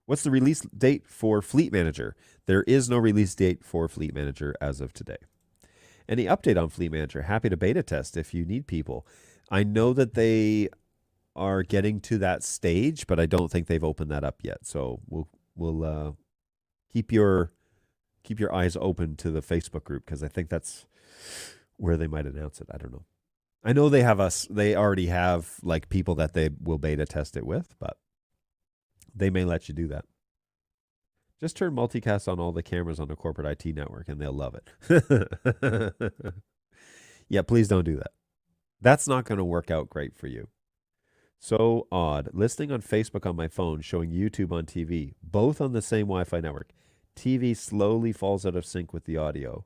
What's the release date for Fleet Manager? There is no release date for Fleet Manager as of today. Any update on Fleet Manager? Happy to beta test if you need people. I know that they are getting to that stage, but I don't think they've opened that up yet. So we'll keep your eyes open to the Facebook group, because I think that's where they might announce it. I don't know. I know they already have like people that they will beta test it with, but they may let you do that. Just turn multicast on all the cameras on a corporate IT network and they'll love it. Yeah, please don't do that. That's not going to work out great for you. So odd. Listening on Facebook on my phone, showing YouTube on TV, both on the same Wi-Fi network. TV slowly falls out of sync with the audio.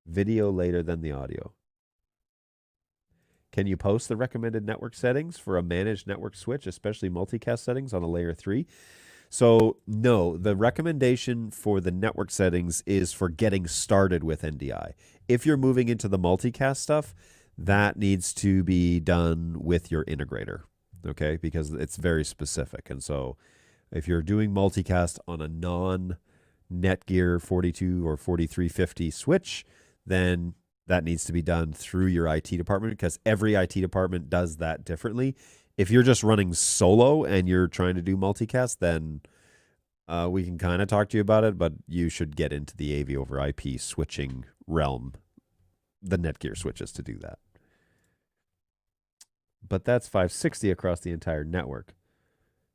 Video later than the audio. Can you post the recommended network settings for a managed network switch, especially multicast settings on a layer 3? So no, the recommendation for the network settings is for getting started with NDI. If you're moving into the multicast stuff, that needs to be done with your integrator, okay? Because it's very specific. And so if you're doing multicast on a non-Netgear 42 or 4350 switch, then that needs to be done through your IT department, because every IT department does that differently. If you're just running solo and you're trying to do multicast, then we can kind of talk to you about it, but you should get into the AV over IP switching realm, the Netgear switches, to do that. But that's 560 across the entire network,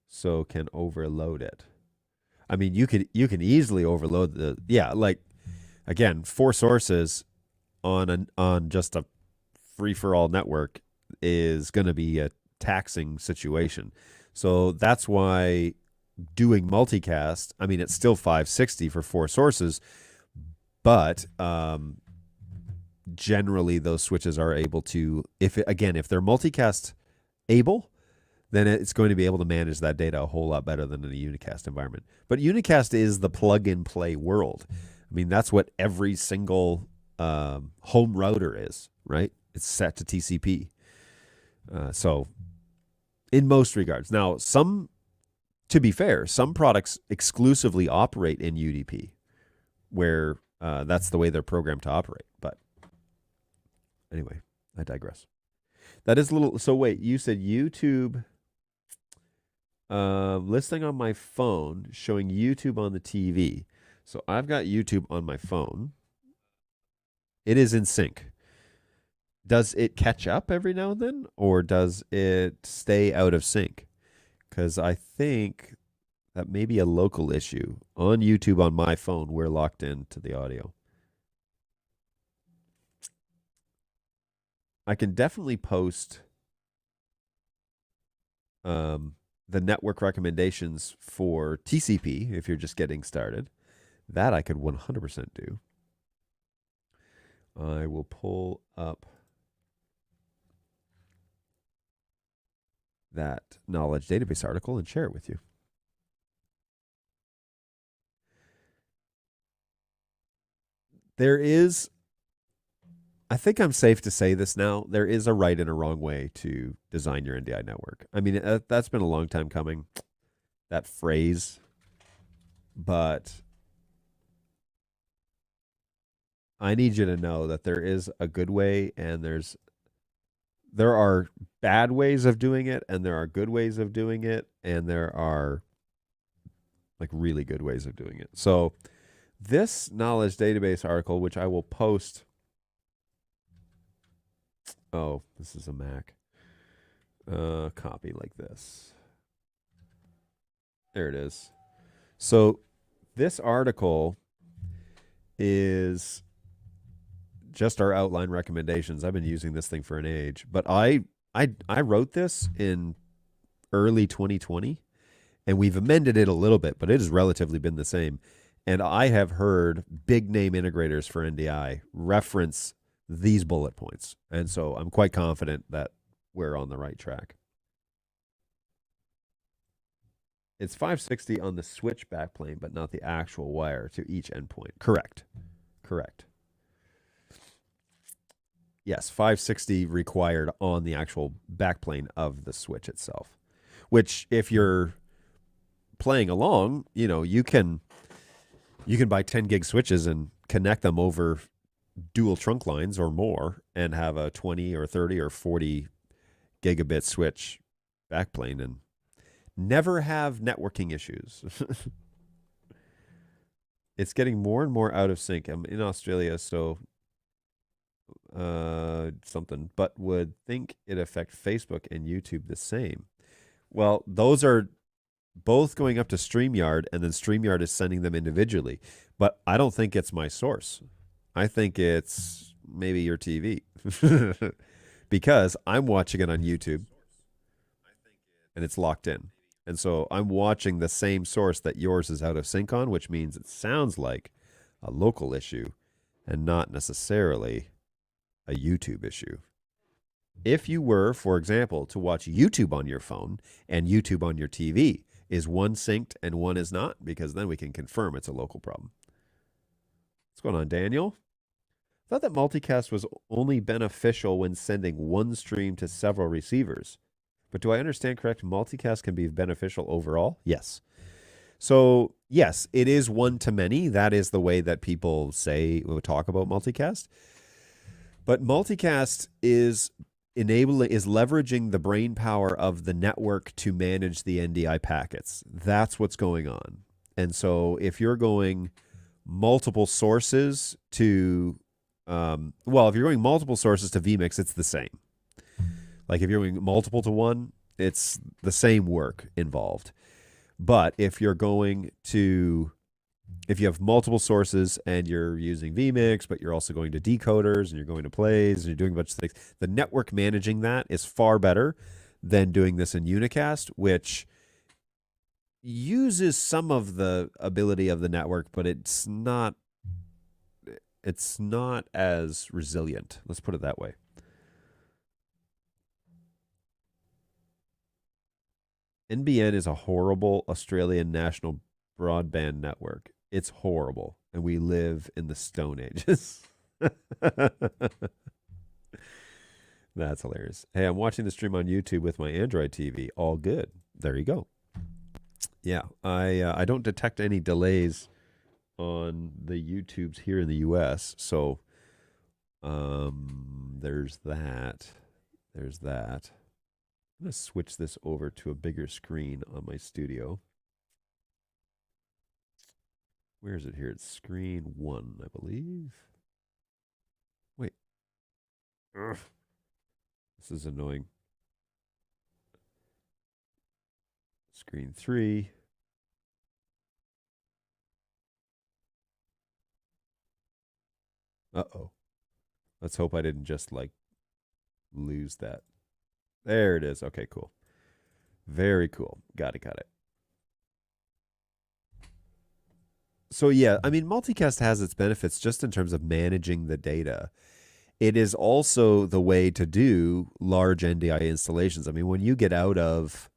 so can overload it. I mean, you can easily overload the, yeah, like, again, 4 sources on just a free-for-all network is going to be a taxing situation. So that's why doing multicast, I mean, it's still 560 for 4 sources, but generally those switches are able to, if they're multicast able, then it's going to be able to manage that data a whole lot better than in a unicast environment. But unicast is the plug-and-play world. I mean, that's what every single home router is, right? It's set to TCP. So in most regards. Now, to be fair, some products exclusively operate in UDP, where that's the way they're programmed to operate. But anyway, I digress. That is a little, so wait, you said YouTube, listing on my phone, showing YouTube on the TV. So I've got YouTube on my phone. It is in sync. Does it catch up every now and then, or does it stay out of sync? Because I think that may be a local issue. On YouTube on my phone, we're locked into the audio. I can definitely post the network recommendations for TCP if you're just getting started. That I could 100% do. I will pull up that knowledge database article and share it with you. There is, I think I'm safe to say this now, there is a right and a wrong way to design your NDI network. I mean, that's been a long time coming, that phrase, but I need you to know that there is a good way, and there are bad ways of doing it, and there are good ways of doing it, and there are like really good ways of doing it. So this knowledge database article, which I will post. Oh, this is a Mac. Copy like this. There it is. So this article is just our outline recommendations. I've been using this thing for an age, but I wrote this in early 2020, and we've amended it a little bit, but it has relatively been the same. And I have heard big name integrators for NDI reference these bullet points. And so I'm quite confident that we're on the right track. It's 560 on the switch backplane, but not the actual wire to each endpoint. Correct. Yes, 560 required on the actual backplane of the switch itself, which if you're playing along, you can buy 10 gig switches and connect them over dual trunk lines or more and have a 20 or 30 or 40 gigabit switch backplane and never have networking issues. It's getting more and more out of sync. I'm in Australia, so something, but would think it affect Facebook and YouTube the same. Well, those are both going up to StreamYard, and then StreamYard is sending them individually. But I don't think it's my source. I think it's maybe your TV. Because I'm watching it on YouTube and it's locked in. And so I'm watching the same source that yours is out of sync on, which means it sounds like a local issue and not necessarily a YouTube issue. If you were, for example, to watch YouTube on your phone and YouTube on your TV, is one synced and one is not? Because then we can confirm it's a local problem. What's going on, Daniel? I thought that multicast was only beneficial when sending one stream to several receivers. But do I understand correct? Multicast can be beneficial overall? Yes. So, yes, it is one to many. That is the way that people talk about multicast. But multicast is leveraging the brain power of the network to manage the NDI packets. That's what's going on. And so if you're going multiple sources to if you're going multiple sources to vMix, it's the same. Like if you're going multiple to one, it's the same work involved. But if you have multiple sources and you're using vMix, but you're also going to decoders and you're going to plays and you're doing a bunch of things, the network managing that is far better than doing this in unicast, which uses some of the ability of the network, but it's not as resilient. Let's put it that way. NBN is a horrible Australian national broadband network. It's horrible, and we live in the Stone Ages. That's hilarious. Hey, I'm watching the stream on YouTube with my Android TV. All good. There you go. Yeah, I don't detect any delays on the YouTubes here in the US. So there's that. There's that. I'm going to switch this over to a bigger screen on my studio. Where is it here? It's screen 1, I believe. Wait. Ugh. This is annoying. Screen 3. Uh-oh. Let's hope I didn't just, lose that. There it is. Okay, cool. Very cool. Got it. So, yeah, I mean, multicast has its benefits just in terms of managing the data. It is also the way to do large NDI installations. I mean, when you get out of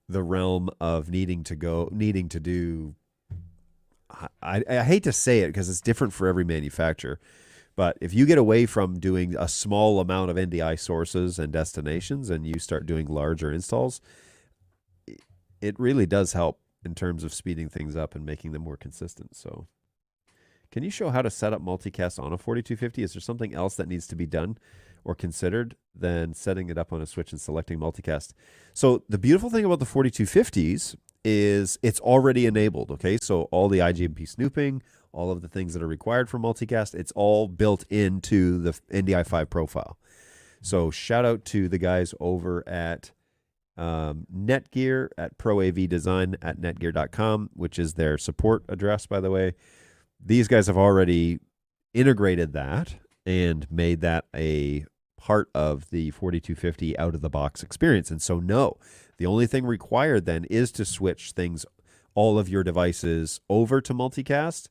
the realm of needing to do, I hate to say it because it's different for every manufacturer, but if you get away from doing a small amount of NDI sources and destinations and you start doing larger installs, it really does help in terms of speeding things up and making them more consistent. So can you show how to set up multicast on a 4250? Is there something else that needs to be done or considered than setting it up on a switch and selecting multicast? So the beautiful thing about the 4250s is it's already enabled, okay? So all the IGMP snooping, all of the things that are required for multicast, it's all built into the NDI5 profile. So shout out to the guys over at Netgear at ProAVDesign at netgear.com, which is their support address, by the way. These guys have already integrated that and made that a part of the 4250 out-of-the-box experience. And so, no, the only thing required then is to switch all of your devices over to multicast.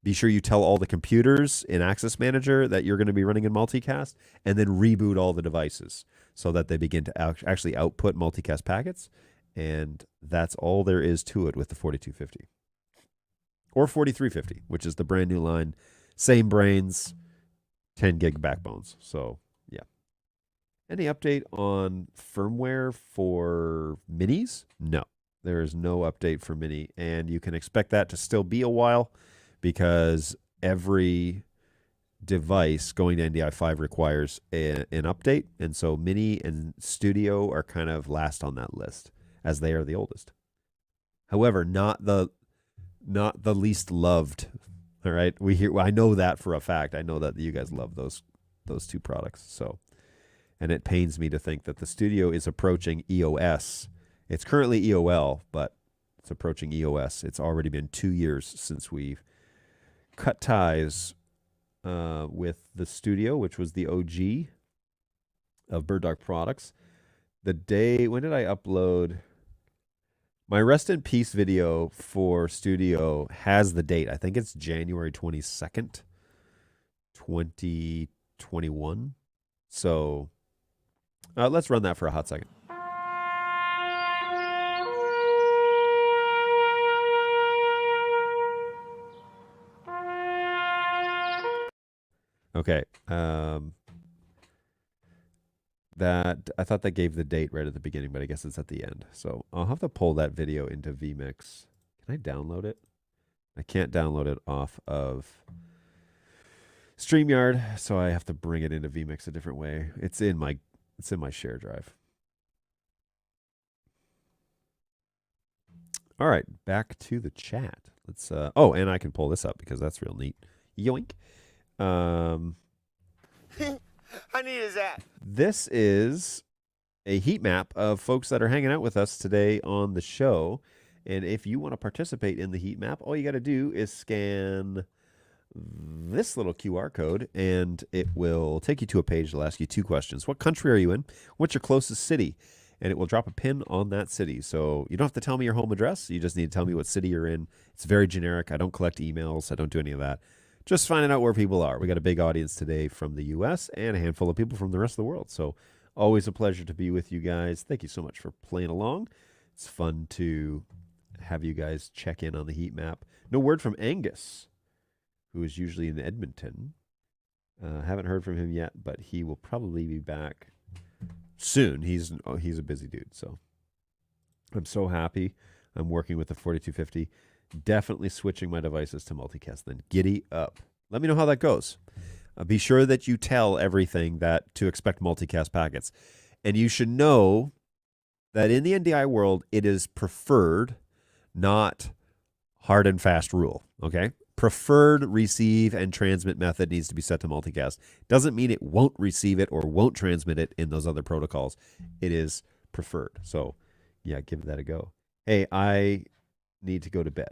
Be sure you tell all the computers in Access Manager that you're going to be running in multicast, and then reboot all the devices so that they begin to actually output multicast packets. And that's all there is to it with the 4250. Or 4350, which is the brand new line. Same brains, 10 gig backbones. So, yeah. Any update on firmware for minis? No, there is no update for mini. And you can expect that to still be a while because every device going to NDI5 requires an update. And so mini and studio are kind of last on that list as they are the oldest. However, not the least loved. All right. I know that for a fact. I know that you guys love those two products. So, and it pains me to think that the studio is approaching EOS. It's currently EOL, but It's approaching EOS. It's already been 2 years since we've cut ties with the studio, which was the OG of Bird Dog Products. The day, when did I upload? My Rest in Peace video for studio has the date. I think it's January 22nd, 2021. So let's run that for a hot second. Okay. That I thought that gave the date right at the beginning, but I guess it's at the end. So I'll have to pull that video into vMix. Can I download it? I can't download it off of StreamYard, so I have to bring it into vMix a different way. It's in my share drive. All right, back to the chat. Let's oh, and I can pull this up because that's real neat. Yoink. How neat is that? This is a heat map of folks that are hanging out with us today on the show. And if you want to participate in the heat map, all you got to do is scan this little QR code, and it will take you to a page that'll ask you 2 questions. What country are you in? What's your closest city? And it will drop a pin on that city. So you don't have to tell me your home address. You just need to tell me what city you're in. It's very generic. I don't collect emails. I don't do any of that. Just finding out where people are. We got a big audience today from the U.S. and a handful of people from the rest of the world. So always a pleasure to be with you guys. Thank you so much for playing along. It's fun to have you guys check in on the heat map. No word from Angus, who is usually in Edmonton. Haven't heard from him yet, but he will probably be back soon. He's a busy dude. So I'm so happy. I'm working with the 4250. Definitely switching my devices to multicast. Then giddy up. Let me know how that goes. Be sure that you tell everything that to expect multicast packets. And you should know that in the NDI world, it is preferred, not hard and fast rule. Okay? Preferred receive and transmit method needs to be set to multicast. Doesn't mean it won't receive it or won't transmit it in those other protocols. It is preferred. So, yeah, give that a go. Hey, I need to go to bed.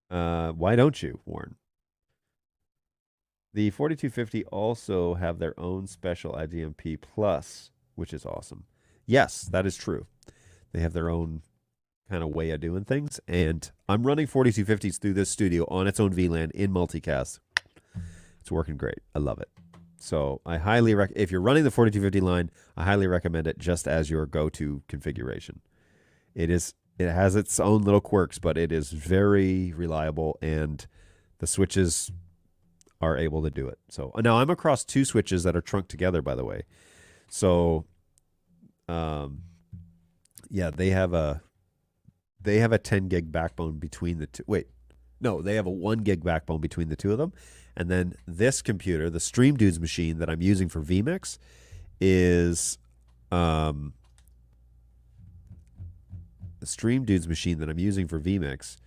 Why don't you, Warren? The 4250 also have their own special IGMP Plus, which is awesome. Yes, that is true. They have their own kind of way of doing things, and I'm running 4250s through this studio on its own VLAN in multicast. It's working great. I love it. So I highly recommend, if you're running the 4250 line, I highly recommend it just as your go-to configuration. It has its own little quirks, but it is very reliable, and the switches are able to do it. So now I'm across 2 switches that are trunked together, by the way. So, yeah, they have a 10 gig backbone between the two. Wait, no, they have a 1 gig backbone between the two of them. And then this computer, the Stream Dudes machine that I'm using for vMix, is the Stream Dudes machine that I'm using for vMix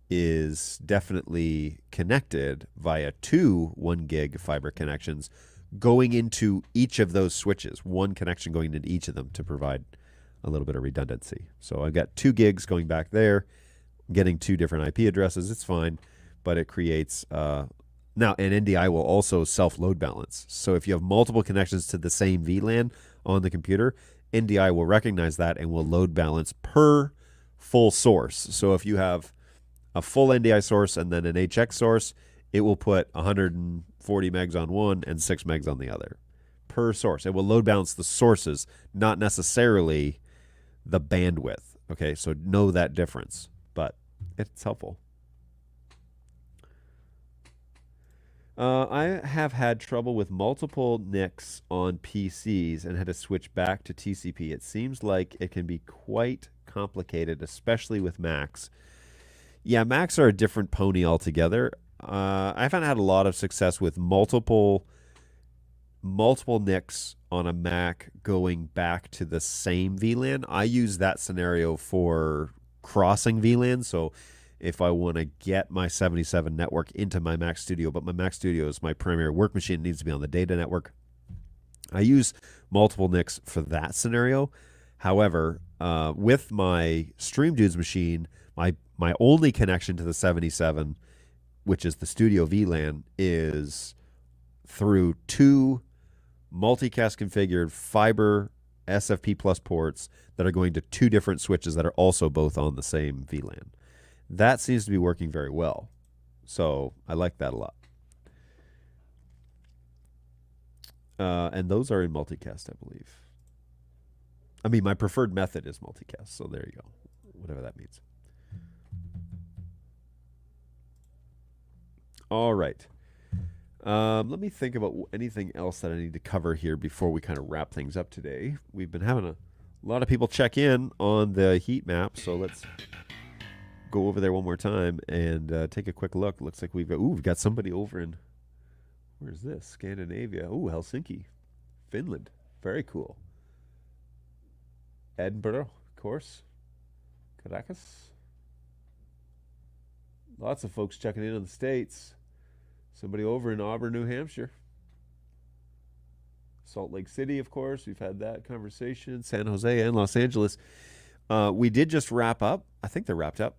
is definitely connected via 2 1 gig fiber connections going into each of those switches. 1 connection going into each of them to provide a little bit of redundancy. So I've got 2 gigs going back there, getting 2 different IP addresses. It's fine, but it creates now, and NDI will also self-load balance. So if you have multiple connections to the same VLAN on the computer, NDI will recognize that and will load balance per full source. So if you have a full NDI source and then an HX source, it will put 140 megs on one and 6 megs on the other per source. It will load balance the sources, not necessarily the bandwidth. Okay, so know that difference, but it's helpful. I have had trouble with multiple NICs on PCs and had to switch back to TCP. It seems like it can be quite complicated, especially with Macs. Yeah, Macs are a different pony altogether. I haven't had a lot of success with multiple NICs on a Mac going back to the same VLAN. I use that scenario for crossing VLAN. So if I want to get my 77 network into my Mac Studio, but my Mac Studio is my primary work machine, it needs to be on the data network, I use multiple NICs for that scenario. However, with my Stream Dudes machine, my only connection to the 77, which is the Studio VLAN, is through two multicast configured fiber SFP plus ports that are going to two different switches that are also both on the same VLAN. That seems to be working very well. So I like that a lot. And those are in multicast, I believe. I mean, my preferred method is multicast, so there you go. Whatever that means. All right. Let me think about anything else that I need to cover here before we kind of wrap things up today. We've been having a lot of people check in on the heat map, so let's go over there one more time and take a quick look. Looks like we've got somebody over in, where's this? Scandinavia. Ooh, Helsinki, Finland. Very cool. Edinburgh, of course. Caracas. Lots of folks checking in on the States. Somebody over in Auburn, New Hampshire. Salt Lake City, of course. We've had that conversation. San Jose and Los Angeles. We did just wrap up. I think they're wrapped up.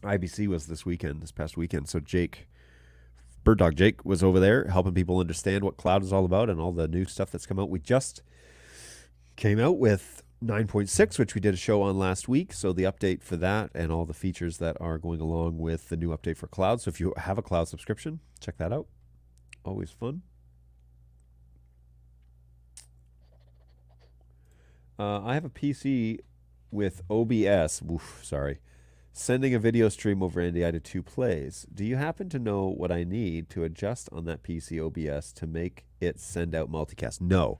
IBC was this past weekend. So Bird Dog Jake was over there helping people understand what cloud is all about and all the new stuff that's come out. We just came out with 9.6, which we did a show on last week. So the update for that and all the features that are going along with the new update for cloud. So if you have a cloud subscription, check that out. Always fun. I have a PC with OBS. Sending a video stream over NDI to 2 plays. Do you happen to know what I need to adjust on that PC OBS to make it send out multicast? No.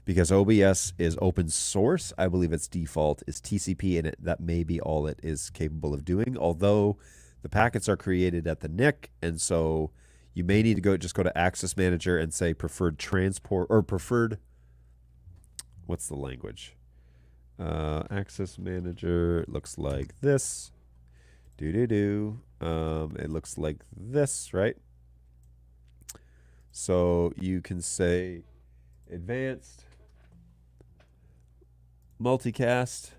Because OBS is open source. I believe its default is TCP, and that may be all it is capable of doing. Although the packets are created at the NIC, and so you may need to just go to Access Manager and say preferred transport or preferred. What's the language? Access Manager looks like this. It looks like this, right? So you can say advanced multicast,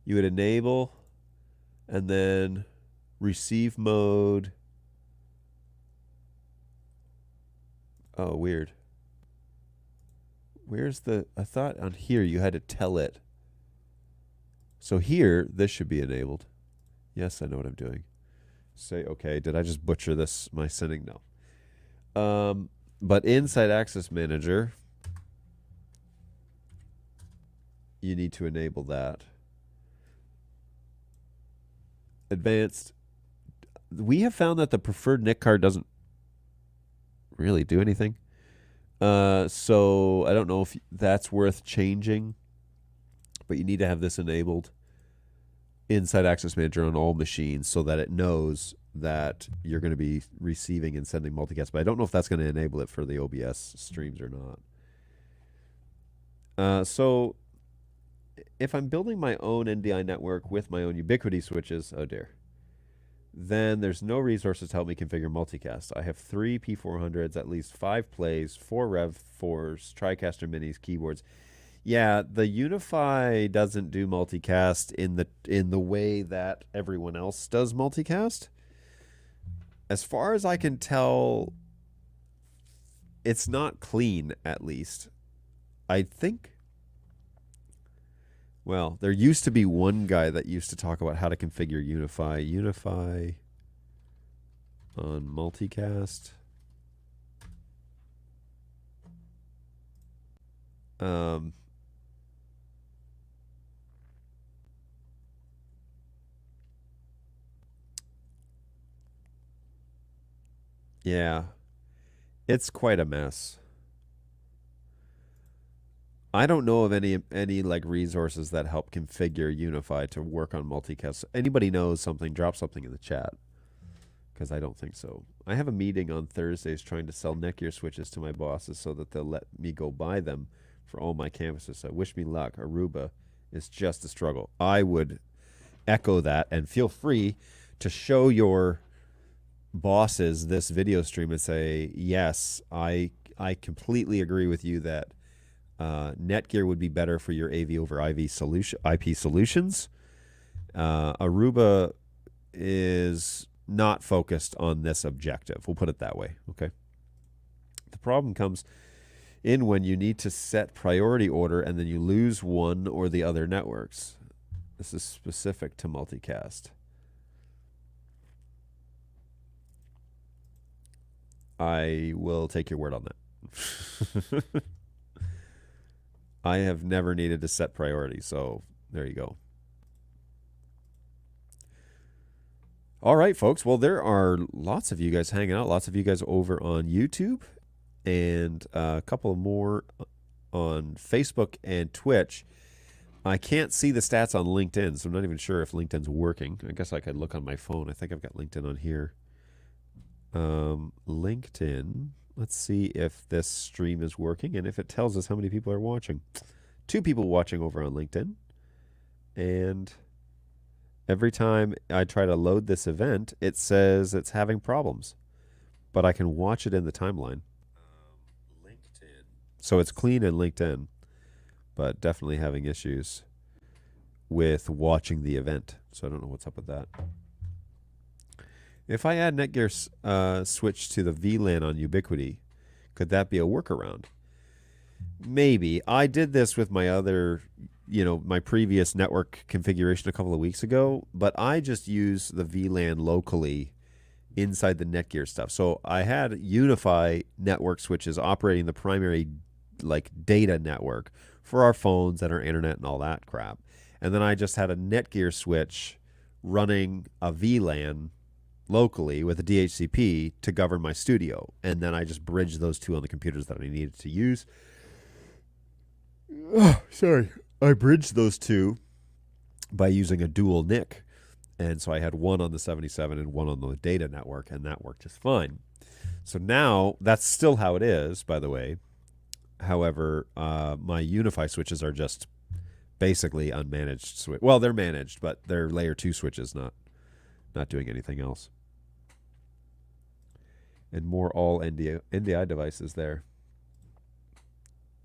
you would enable, and then receive mode. Oh, weird. Where's I thought on here you had to tell it. So here, this should be enabled. Yes, I know what I'm doing. Say, okay, did I just butcher this, my sending? No. But inside Access Manager, you need to enable that. Advanced. We have found that the preferred NIC card doesn't really do anything. So I don't know if that's worth changing, but you need to have this enabled inside Access Manager on all machines so that it knows that you're going to be receiving and sending multicast. But I don't know if that's going to enable it for the OBS streams or not. So if I'm building my own NDI network with my own Ubiquity switches, oh dear, then there's no resources to help me configure multicast. I have 3 P400s, at least 5 plays, 4 Rev4s, TriCaster Minis, keyboards. Yeah, the Unify doesn't do multicast in the way that everyone else does multicast. As far as I can tell, it's not clean, at least. I think. Well, there used to be one guy that used to talk about how to configure Unify. Unify on multicast. Yeah, it's quite a mess. I don't know of any like resources that help configure Unify to work on multicast. Anybody knows something, drop something in the chat, because I don't think so. I have a meeting on Thursdays trying to sell Netgear switches to my bosses so that they'll let me go buy them for all my campuses. So wish me luck. Aruba is just a struggle. I would echo that, and feel free to show your bosses this video stream and say, yes, I completely agree with you that Netgear would be better for your AV over IP solutions. Aruba is not focused on this objective. We'll put it that way, okay? The problem comes in when you need to set priority order and then you lose one or the other networks. This is specific to multicast. I will take your word on that. I have never needed to set priority, so there you go. All right, folks. Well, there are lots of you guys hanging out, lots of you guys over on YouTube, and a couple more on Facebook and Twitch. I can't see the stats on LinkedIn, so I'm not even sure if LinkedIn's working. I guess I could look on my phone. I think I've got LinkedIn on here. LinkedIn. Let's see if this stream is working and if it tells us how many people are watching. 2 people watching over on LinkedIn. And every time I try to load this event, it says it's having problems. But I can watch it in the timeline. LinkedIn. So it's clean in LinkedIn, but definitely having issues with watching the event. So I don't know what's up with that. If I add Netgear switch to the VLAN on Ubiquiti, could that be a workaround? Maybe. I did this with my other, my previous network configuration a couple of weeks ago, but I just use the VLAN locally inside the Netgear stuff. So I had Unify network switches operating the primary data network for our phones and our internet and all that crap. And then I just had a Netgear switch running a VLAN locally with a DHCP to govern my studio. And then I just bridged those two on the computers that I needed to use. Oh, sorry. I bridged those two by using a dual NIC. And so I had one on the 77 and one on the data network, and that worked just fine. So now, that's still how it is, by the way. However, my Unify switches are just basically unmanaged switch. Well, they're managed, but they're layer 2 switches, not doing anything else. And more all NDI devices there.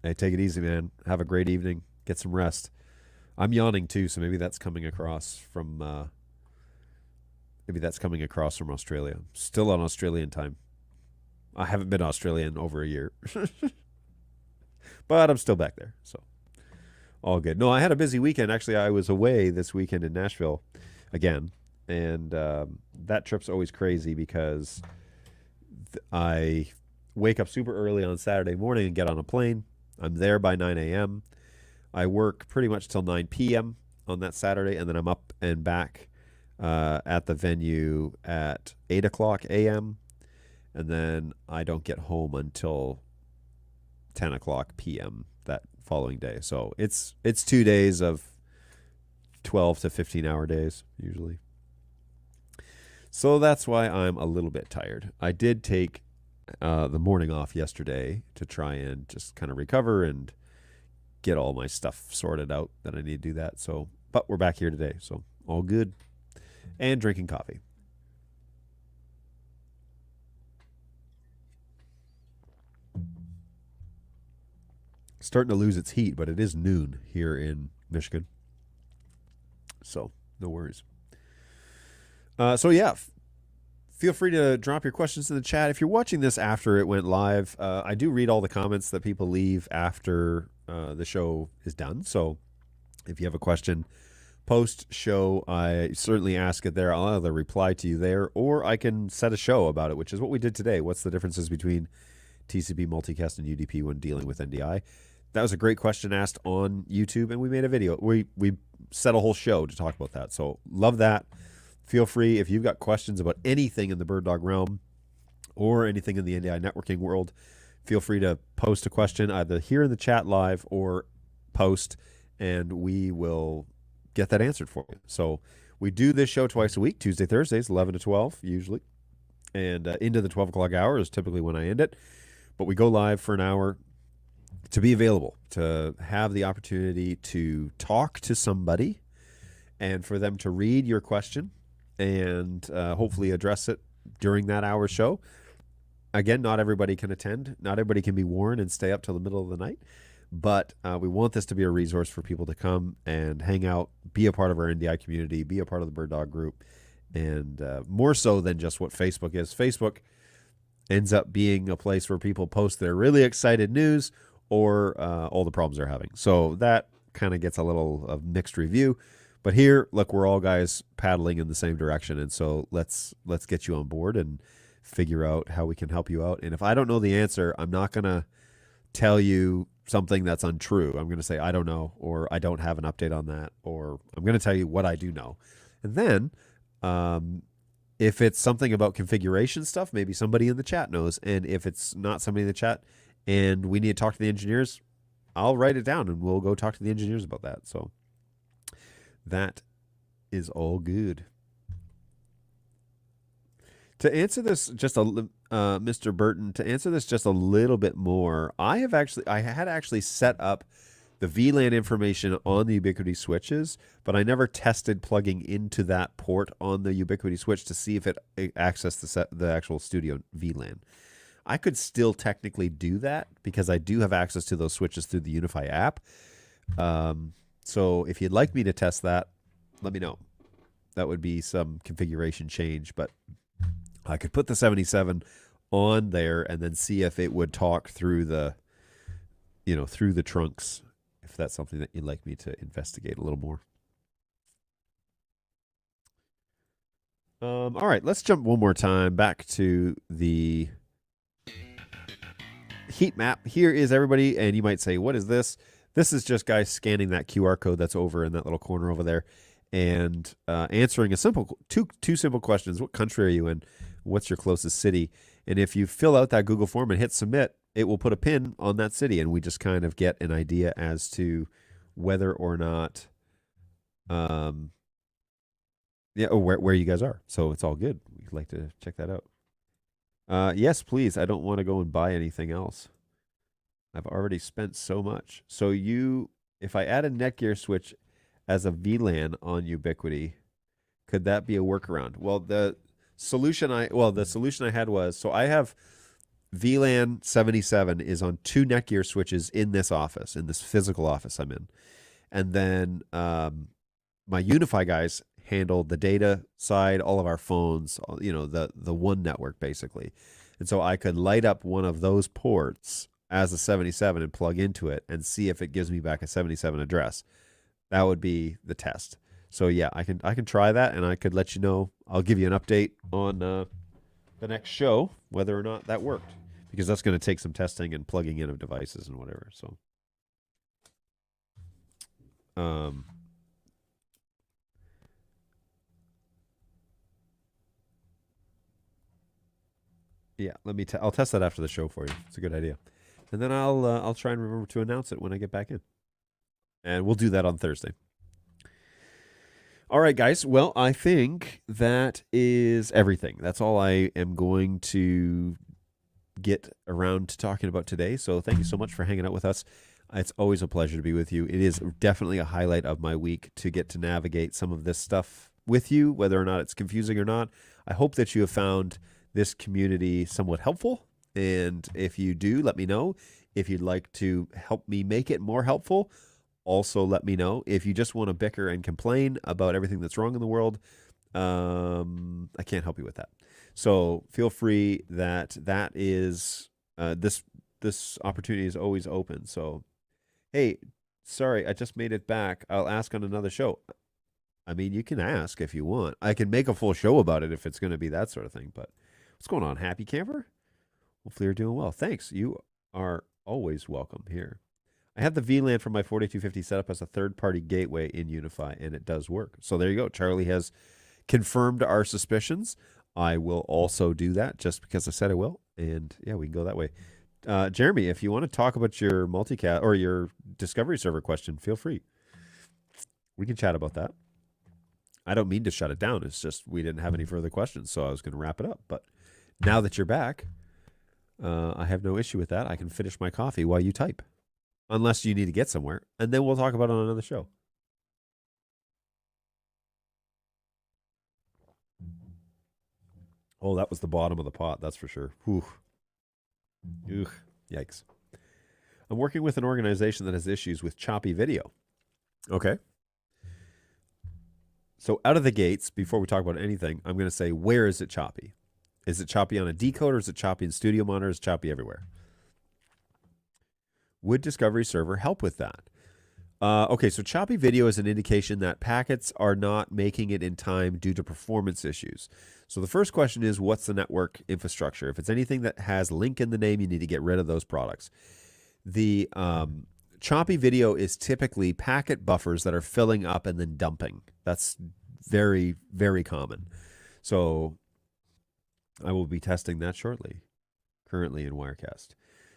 Hey, take it easy, man. Have a great evening. Get some rest. I'm yawning too, so maybe that's coming across from Australia. Still on Australian time. I haven't been to Australia in over a year. But I'm still back there, so all good. No, I had a busy weekend. Actually, I was away this weekend in Nashville again. And that trip's always crazy because I wake up super early on Saturday morning and get on a plane. I'm there by 9 a.m. I work pretty much till 9 p.m. on that Saturday, and then I'm up and back at the venue at 8 o'clock a.m. And then I don't get home until 10 o'clock p.m. that following day. So it's 2 days of 12 to 15-hour days usually. So that's why I'm a little bit tired. I did take the morning off yesterday to try and just kind of recover and get all my stuff sorted out that I need to do that. So, but we're back here today, so all good. And drinking coffee. Starting to lose its heat, but it is noon here in Michigan. So, no worries. So yeah, feel free to drop your questions in the chat. If you're watching this after it went live, I do read all the comments that people leave after the show is done. So if you have a question post-show, I certainly ask it there. I'll either reply to you there, or I can set a show about it, which is what we did today. What's the differences between TCP, multicast, and UDP when dealing with NDI? That was a great question asked on YouTube, and we made a video. We set a whole show to talk about that. So love that. Feel free, if you've got questions about anything in the Bird Dog realm or anything in the NDI networking world, feel free to post a question either here in the chat live or post, and we will get that answered for you. So we do this show twice a week, Tuesday, Thursdays, 11 to 12 usually, and into the 12 o'clock hour is typically when I end it. But we go live for an hour to be available, to have the opportunity to talk to somebody and for them to read your question and hopefully address it during that hour show. Again, not everybody can attend. Not everybody can be warned and stay up till the middle of the night. But we want this to be a resource for people to come and hang out, be a part of our NDI community, be a part of the Bird Dog group, and more so than just what Facebook is. Facebook ends up being a place where people post their really excited news or all the problems they're having. So that kind of gets a little of mixed review. But here, look, we're all guys paddling in the same direction, and so let's get you on board and figure out how we can help you out. And if I don't know the answer, I'm not going to tell you something that's untrue. I'm going to say I don't know, or I don't have an update on that, or I'm going to tell you what I do know. And then if it's something about configuration stuff, maybe somebody in the chat knows. And if it's not somebody in the chat and we need to talk to the engineers, I'll write it down and we'll go talk to the engineers about that. So that is all good. To answer this Mr. Burton, to answer this just a little bit more, I had actually set up the VLAN information on the Ubiquity switches, but I never tested plugging into that port on the Ubiquity switch to see if it accessed the actual studio VLAN. I could still technically do that because I do have access to those switches through the Unify app. So if you'd like me to test that, let me know. That would be some configuration change, but I could put the 77 on there and then see if it would talk through the, through the trunks, if that's something that you'd like me to investigate a little more. All right, let's jump one more time back to the heat map. Here is everybody, and you might say, what is this? This is just guys scanning that QR code that's over in that little corner over there and answering a two simple questions. What country are you in? What's your closest city? And if you fill out that Google form and hit submit, it will put a pin on that city, and we just kind of get an idea as to whether or not, where you guys are. So it's all good. We'd like to check that out. Yes, please. I don't want to go and buy anything else. I've already spent so much. So if I add a Netgear switch as a VLAN on Ubiquity, could that be a workaround? Well, the solution I had was, so I have VLAN 77 is on 2 Netgear switches in this office, in this physical office I'm in. And then my Unify guys handle the data side, all of our phones, the one network basically. And so I could light up one of those ports as a 77 and plug into it and see if it gives me back a 77 address. That would be the test. So yeah, I can try that, and I could let you know. I'll give you an update on the next show whether or not that worked, because that's going to take some testing and plugging in of devices and whatever. So yeah, I'll test that after the show for you. It's a good idea. And then I'll try and remember to announce it when I get back in. And we'll do that on Thursday. All right, guys. Well, I think that is everything. That's all I am going to get around to talking about today. So thank you so much for hanging out with us. It's always a pleasure to be with you. It is definitely a highlight of my week to get to navigate some of this stuff with you, whether or not it's confusing or not. I hope that you have found this community somewhat helpful. And if you do, let me know. If you'd like to help me make it more helpful, also let me know. If you just want to bicker and complain about everything that's wrong in the world, I can't help you with that. So feel free. That is this opportunity is always open. So, hey, sorry, I just made it back. I'll ask on another show. I mean, you can ask if you want. I can make a full show about it if it's going to be that sort of thing. But what's going on, Happy Camper? Hopefully you're doing well. Thanks. You are always welcome here. I have the VLAN from my 4250 set up as a third-party gateway in Unify, and it does work. So there you go. Charlie has confirmed our suspicions. I will also do that just because I said I will. And, yeah, we can go that way. Jeremy, if you want to talk about your multicast or your Discovery server question, feel free. We can chat about that. I don't mean to shut it down. It's just we didn't have any further questions, so I was going to wrap it up. But now that you're back, I have no issue with that. I can finish my coffee while you type. Unless you need to get somewhere. And then we'll talk about it on another show. Oh, that was the bottom of the pot. That's for sure. Whew. Ugh. Yikes. I'm working with an organization that has issues with choppy video. Okay. So out of the gates, before we talk about anything, I'm going to say, where is it choppy? Is it choppy on a decoder? Is it choppy in studio monitor? Is it choppy everywhere? Would Discovery Server help with that? Okay, so choppy video is an indication that packets are not making it in time due to performance issues. So the first question is, what's the network infrastructure? If it's anything that has link in the name, you need to get rid of those products. The choppy video is typically packet buffers that are filling up and then dumping. That's very, very common. So I will be testing that shortly, currently in Wirecast.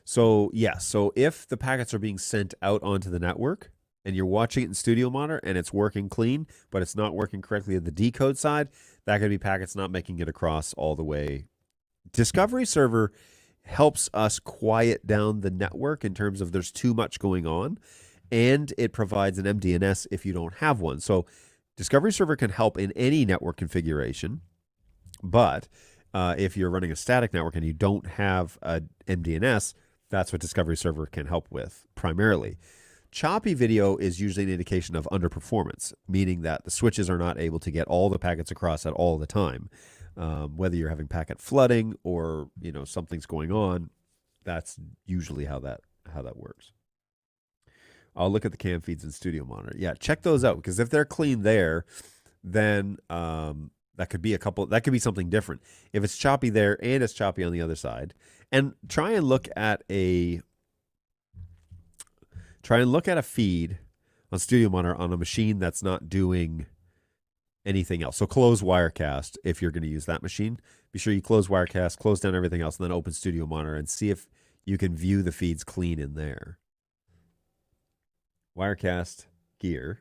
So yes, so if the packets are being sent out onto the network and you're watching it in studio monitor and it's working clean, but it's not working correctly at the decode side, that could be packets not making it across all the way. Discovery Server helps us quiet down the network in terms of there's too much going on, and it provides an MDNS if you don't have one. So Discovery Server can help in any network configuration, but if you're running a static network and you don't have a MDNS, that's what Discovery Server can help with primarily. Choppy video is usually an indication of underperformance, meaning that the switches are not able to get all the packets across at all the time. Whether you're having packet flooding or something's going on, that's usually how that works. I'll look at the cam feeds in Studio Monitor. Yeah, check those out, because if they're clean there, then that could be something different. If it's choppy there and it's choppy on the other side, and try and look at a feed on Studio Monitor on a machine that's not doing anything else. So close Wirecast if you're going to use that machine. Be sure you close Wirecast, close down everything else, and then open Studio Monitor and see if you can view the feeds clean in there. Wirecast gear,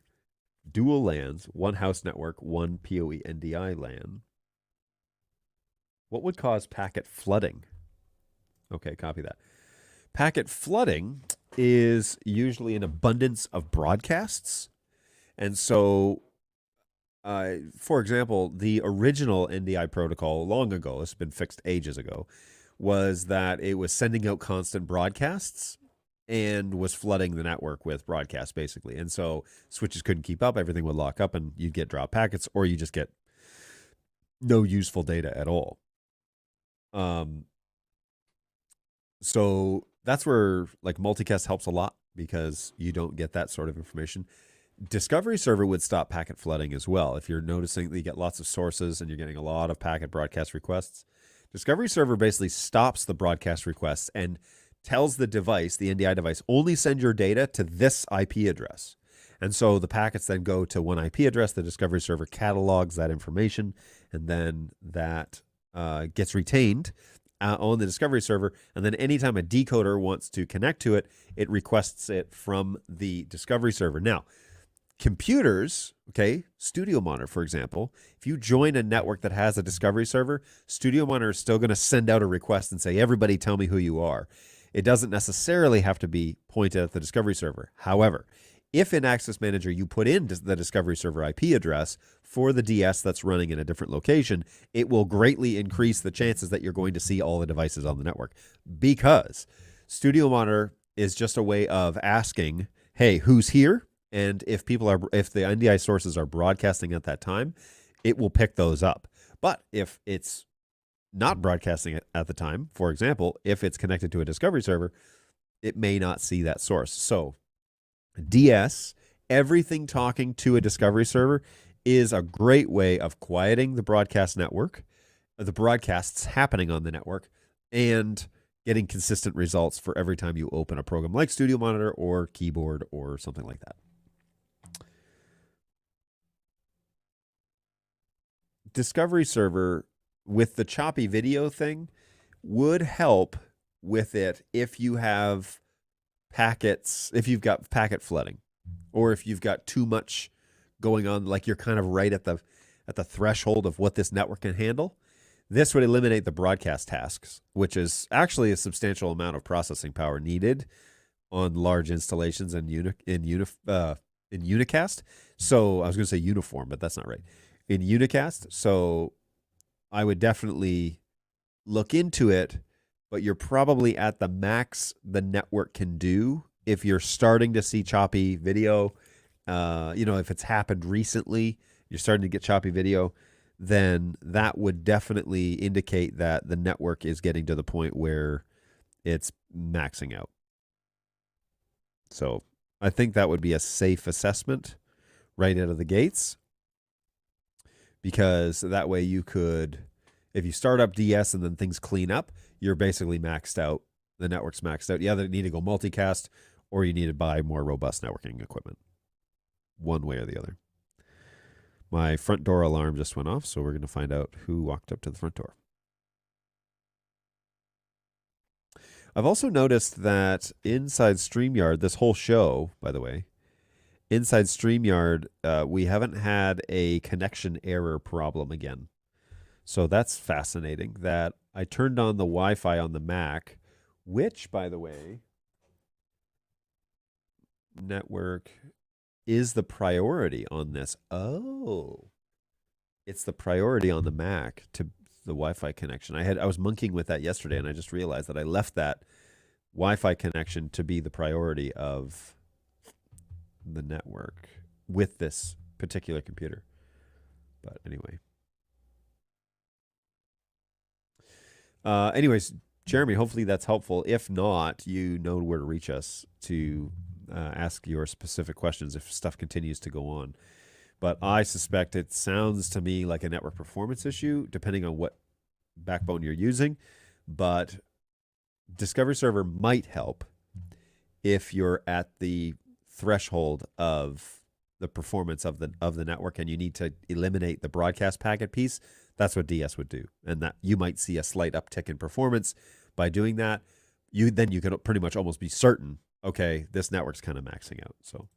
dual LANs, one house network, one PoE NDI LAN. What would cause packet flooding? Okay, copy that. Packet flooding is usually an abundance of broadcasts. And so, for example, the original NDI protocol long ago, it's been fixed ages ago, was that it was sending out constant broadcasts and was flooding the network with broadcasts, basically. And so switches couldn't keep up, everything would lock up, and you'd get drop packets, or you just get no useful data at all. So that's where Multicast helps a lot, because you don't get that sort of information. Discovery Server would stop packet flooding as well. If you're noticing that you get lots of sources and you're getting a lot of packet broadcast requests, Discovery Server basically stops the broadcast requests and tells the device, the NDI device, only send your data to this IP address. And so the packets then go to one IP address. The Discovery Server catalogs that information, and then that gets retained on the Discovery Server. And then anytime a decoder wants to connect to it, it requests it from the Discovery Server. Now, computers, okay, Studio Monitor, for example, if you join a network that has a Discovery Server, Studio Monitor is still going to send out a request and say, everybody tell me who you are. It doesn't necessarily have to be pointed at the Discovery Server. However, if in Access Manager you put in the Discovery Server IP address for the DS that's running in a different location, it will greatly increase the chances that you're going to see all the devices on the network, because Studio Monitor is just a way of asking, hey, who's here? And if the NDI sources are broadcasting at that time, it will pick those up. But if it's not broadcasting at the time, for example, if it's connected to a Discovery Server, it may not see that source. So DS, everything talking to a Discovery Server, is a great way of quieting the broadcast network, the broadcasts happening on the network, and getting consistent results for every time you open a program like Studio Monitor or Keyboard or something like that. Discovery Server with the choppy video thing would help with it if you have packets, if you've got packet flooding, or if you've got too much going on, like you're kind of right at the threshold of what this network can handle. This would eliminate the broadcast tasks, which is actually a substantial amount of processing power needed on large installations in unicast. So I was going to say uniform, but that's not right. In unicast, so I would definitely look into it but you're probably at the max the network can do. If you're starting to see choppy video, if it's happened recently, you're starting to get choppy video, then that would definitely indicate that the network is getting to the point where it's maxing out. So I think that would be a safe assessment right out of the gates, because that way you could, if you start up DS and then things clean up, you're basically maxed out. The network's maxed out. You either need to go multicast or you need to buy more robust networking equipment. One way or the other. My front door alarm just went off, so we're going to find out who walked up to the front door. I've also noticed that inside StreamYard, this whole show, by the way, inside StreamYard, we haven't had a connection error problem again. So that's fascinating that I turned on the Wi-Fi on the Mac, which, by the way, network is the priority on this. Oh, it's the priority on the Mac to the Wi-Fi connection. I was monkeying with that yesterday, and I just realized that I left that Wi-Fi connection to be the priority of the network with this particular computer. But anyway. Anyways, Jeremy, hopefully that's helpful. If not, you know where to reach us to ask your specific questions if stuff continues to go on. But I suspect it sounds to me like a network performance issue, depending on what backbone you're using. But Discovery Server might help if you're at the threshold of the performance of the network and you need to eliminate the broadcast packet piece. That's what DS would do, and that you might see a slight uptick in performance by doing that. You can pretty much almost be certain, okay, this network's kind of maxing out. So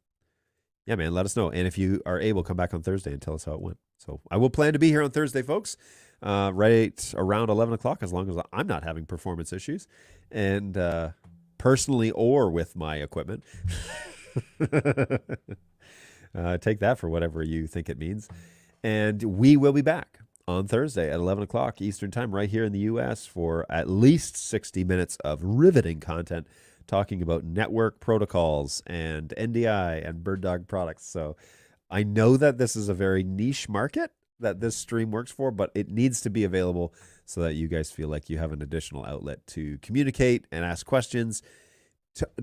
yeah, man, let us know. And if you are able, come back on Thursday and tell us how it went. So I will plan to be here on Thursday, folks, right around 11 o'clock, as long as I'm not having performance issues, and personally or with my equipment. Take that for whatever you think it means. And we will be back on Thursday at 11 o'clock Eastern Time right here in the U.S. for at least 60 minutes of riveting content talking about network protocols and NDI and Bird Dog products. So I know that this is a very niche market that this stream works for, but it needs to be available so that you guys feel like you have an additional outlet to communicate and ask questions,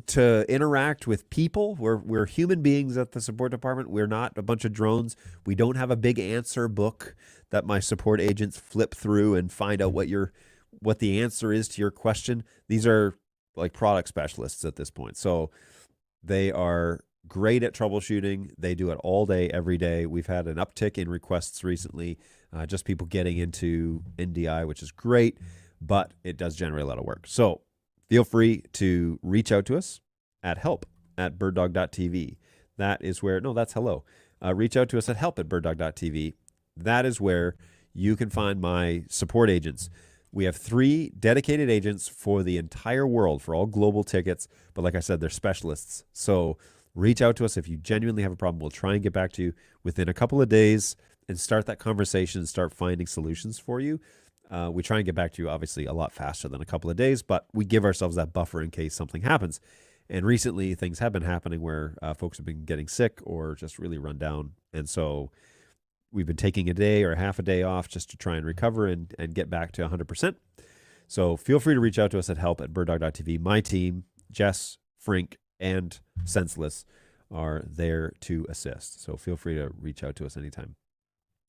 to interact with people. We're human beings at the support department. We're not a bunch of drones. We don't have a big answer book that my support agents flip through and find out what the answer is to your question. These are like product specialists at this point. So they are great at troubleshooting. They do it all day, every day. We've had an uptick in requests recently, just people getting into NDI, which is great, but it does generate a lot of work. So feel free to reach out to us at help@birddog.tv. That is where, no, that's hello. Reach out to us at help@birddog.tv. That is where you can find my support agents. We have 3 dedicated agents for the entire world for all global tickets. But like I said, they're specialists. So reach out to us if you genuinely have a problem. We'll try and get back to you within a couple of days and start that conversation and start finding solutions for you. We try and get back to you, obviously, a lot faster than a couple of days, but we give ourselves that buffer in case something happens. And recently, things have been happening where folks have been getting sick or just really run down. And so we've been taking a day or half a day off just to try and recover and get back to 100%. So feel free to reach out to us at help@birddog.tv. My team, Jess, Frink, and Senseless, are there to assist. So feel free to reach out to us anytime.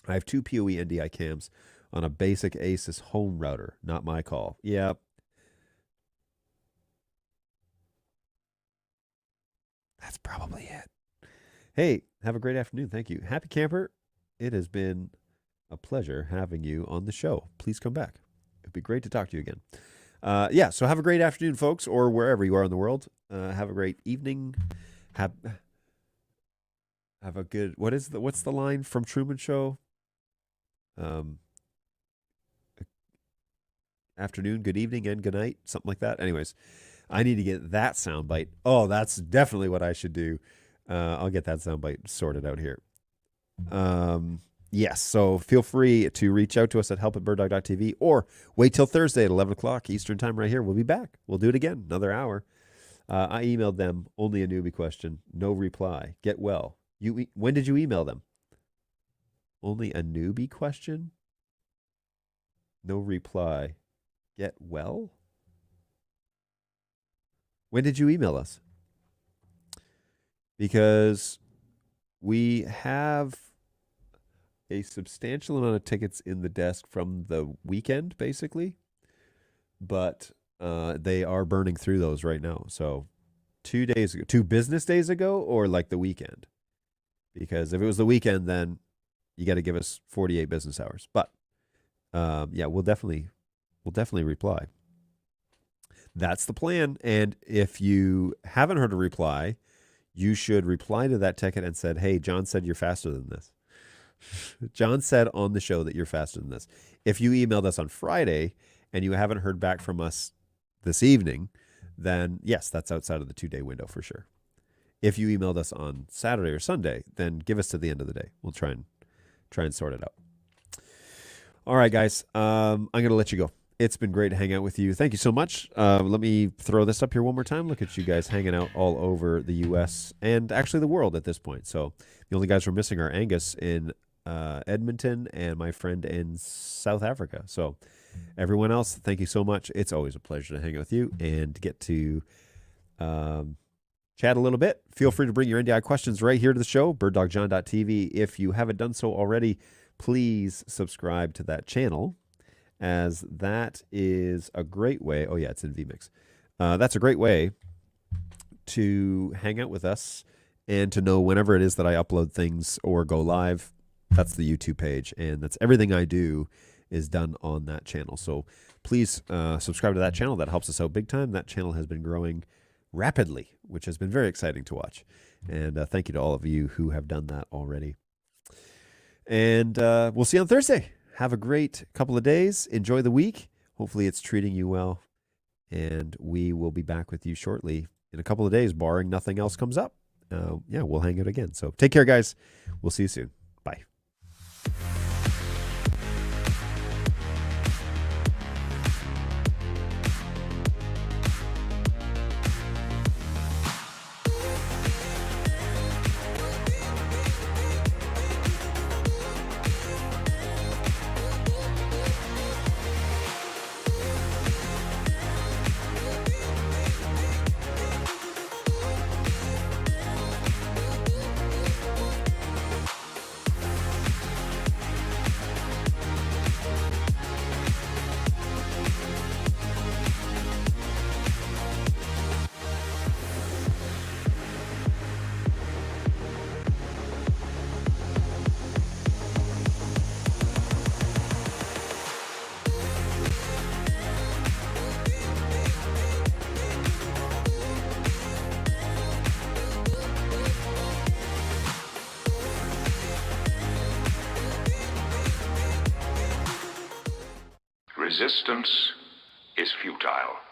I have 2 PoE NDI cams on a basic Asus home router. Not my call. Yeah. That's probably it. Hey, have a great afternoon. Thank you. Happy camper. It has been a pleasure having you on the show. Please come back. It'd be great to talk to you again. So have a great afternoon, folks, or wherever you are in the world. Have a great evening. Have a good, what's the line from Truman Show? Afternoon, good evening, and good night, something like that. Anyways, I need to get that soundbite. Oh, that's definitely what I should do. I'll get that soundbite sorted out here. Yes, so feel free to reach out to us at help@birddog.tv or wait till Thursday at 11 o'clock Eastern time right here. We'll be back. We'll do it again, another hour. I emailed them, only a newbie question, no reply. Get well. When did you email them? Only a newbie question? No reply. Get well? When did you email us? Because we have a substantial amount of tickets in the desk from the weekend, basically. But they are burning through those right now. So 2 days ago, 2 business days ago, or like the weekend? Because if it was the weekend, then you got to give us 48 business hours. But yeah, we'll definitely reply. That's the plan. And if you haven't heard a reply, you should reply to that ticket and said, hey, John said you're faster than this. John said on the show that you're faster than this. If you emailed us on Friday and you haven't heard back from us this evening, then yes, that's outside of the 2-day window for sure. If you emailed us on Saturday or Sunday, then give us to the end of the day. We'll try and sort it out. All right, guys, I'm going to let you go. It's been great to hang out with you. Thank you so much. Let me throw this up here one more time. Look at you guys hanging out all over the U.S. and actually the world at this point. So the only guys we're missing are Angus in Edmonton and my friend in South Africa. So everyone else, thank you so much. It's always a pleasure to hang out with you and to get to chat a little bit. Feel free to bring your NDI questions right here to the show, birddogjohn.tv. If you haven't done so already, please subscribe to that channel, as that is a great way. Oh, yeah, it's in vMix. That's a great way to hang out with us and to know whenever it is that I upload things or go live. That's the YouTube page, and that's everything I do is done on that channel. So please subscribe to that channel. That helps us out big time. That channel has been growing rapidly, which has been very exciting to watch. And thank you to all of you who have done that already. And we'll see you on Thursday. Have a great couple of days. Enjoy the week. Hopefully it's treating you well. And we will be back with you shortly in a couple of days, barring nothing else comes up. Yeah, we'll hang out again. So take care, guys. We'll see you soon. Bye. Resistance is futile.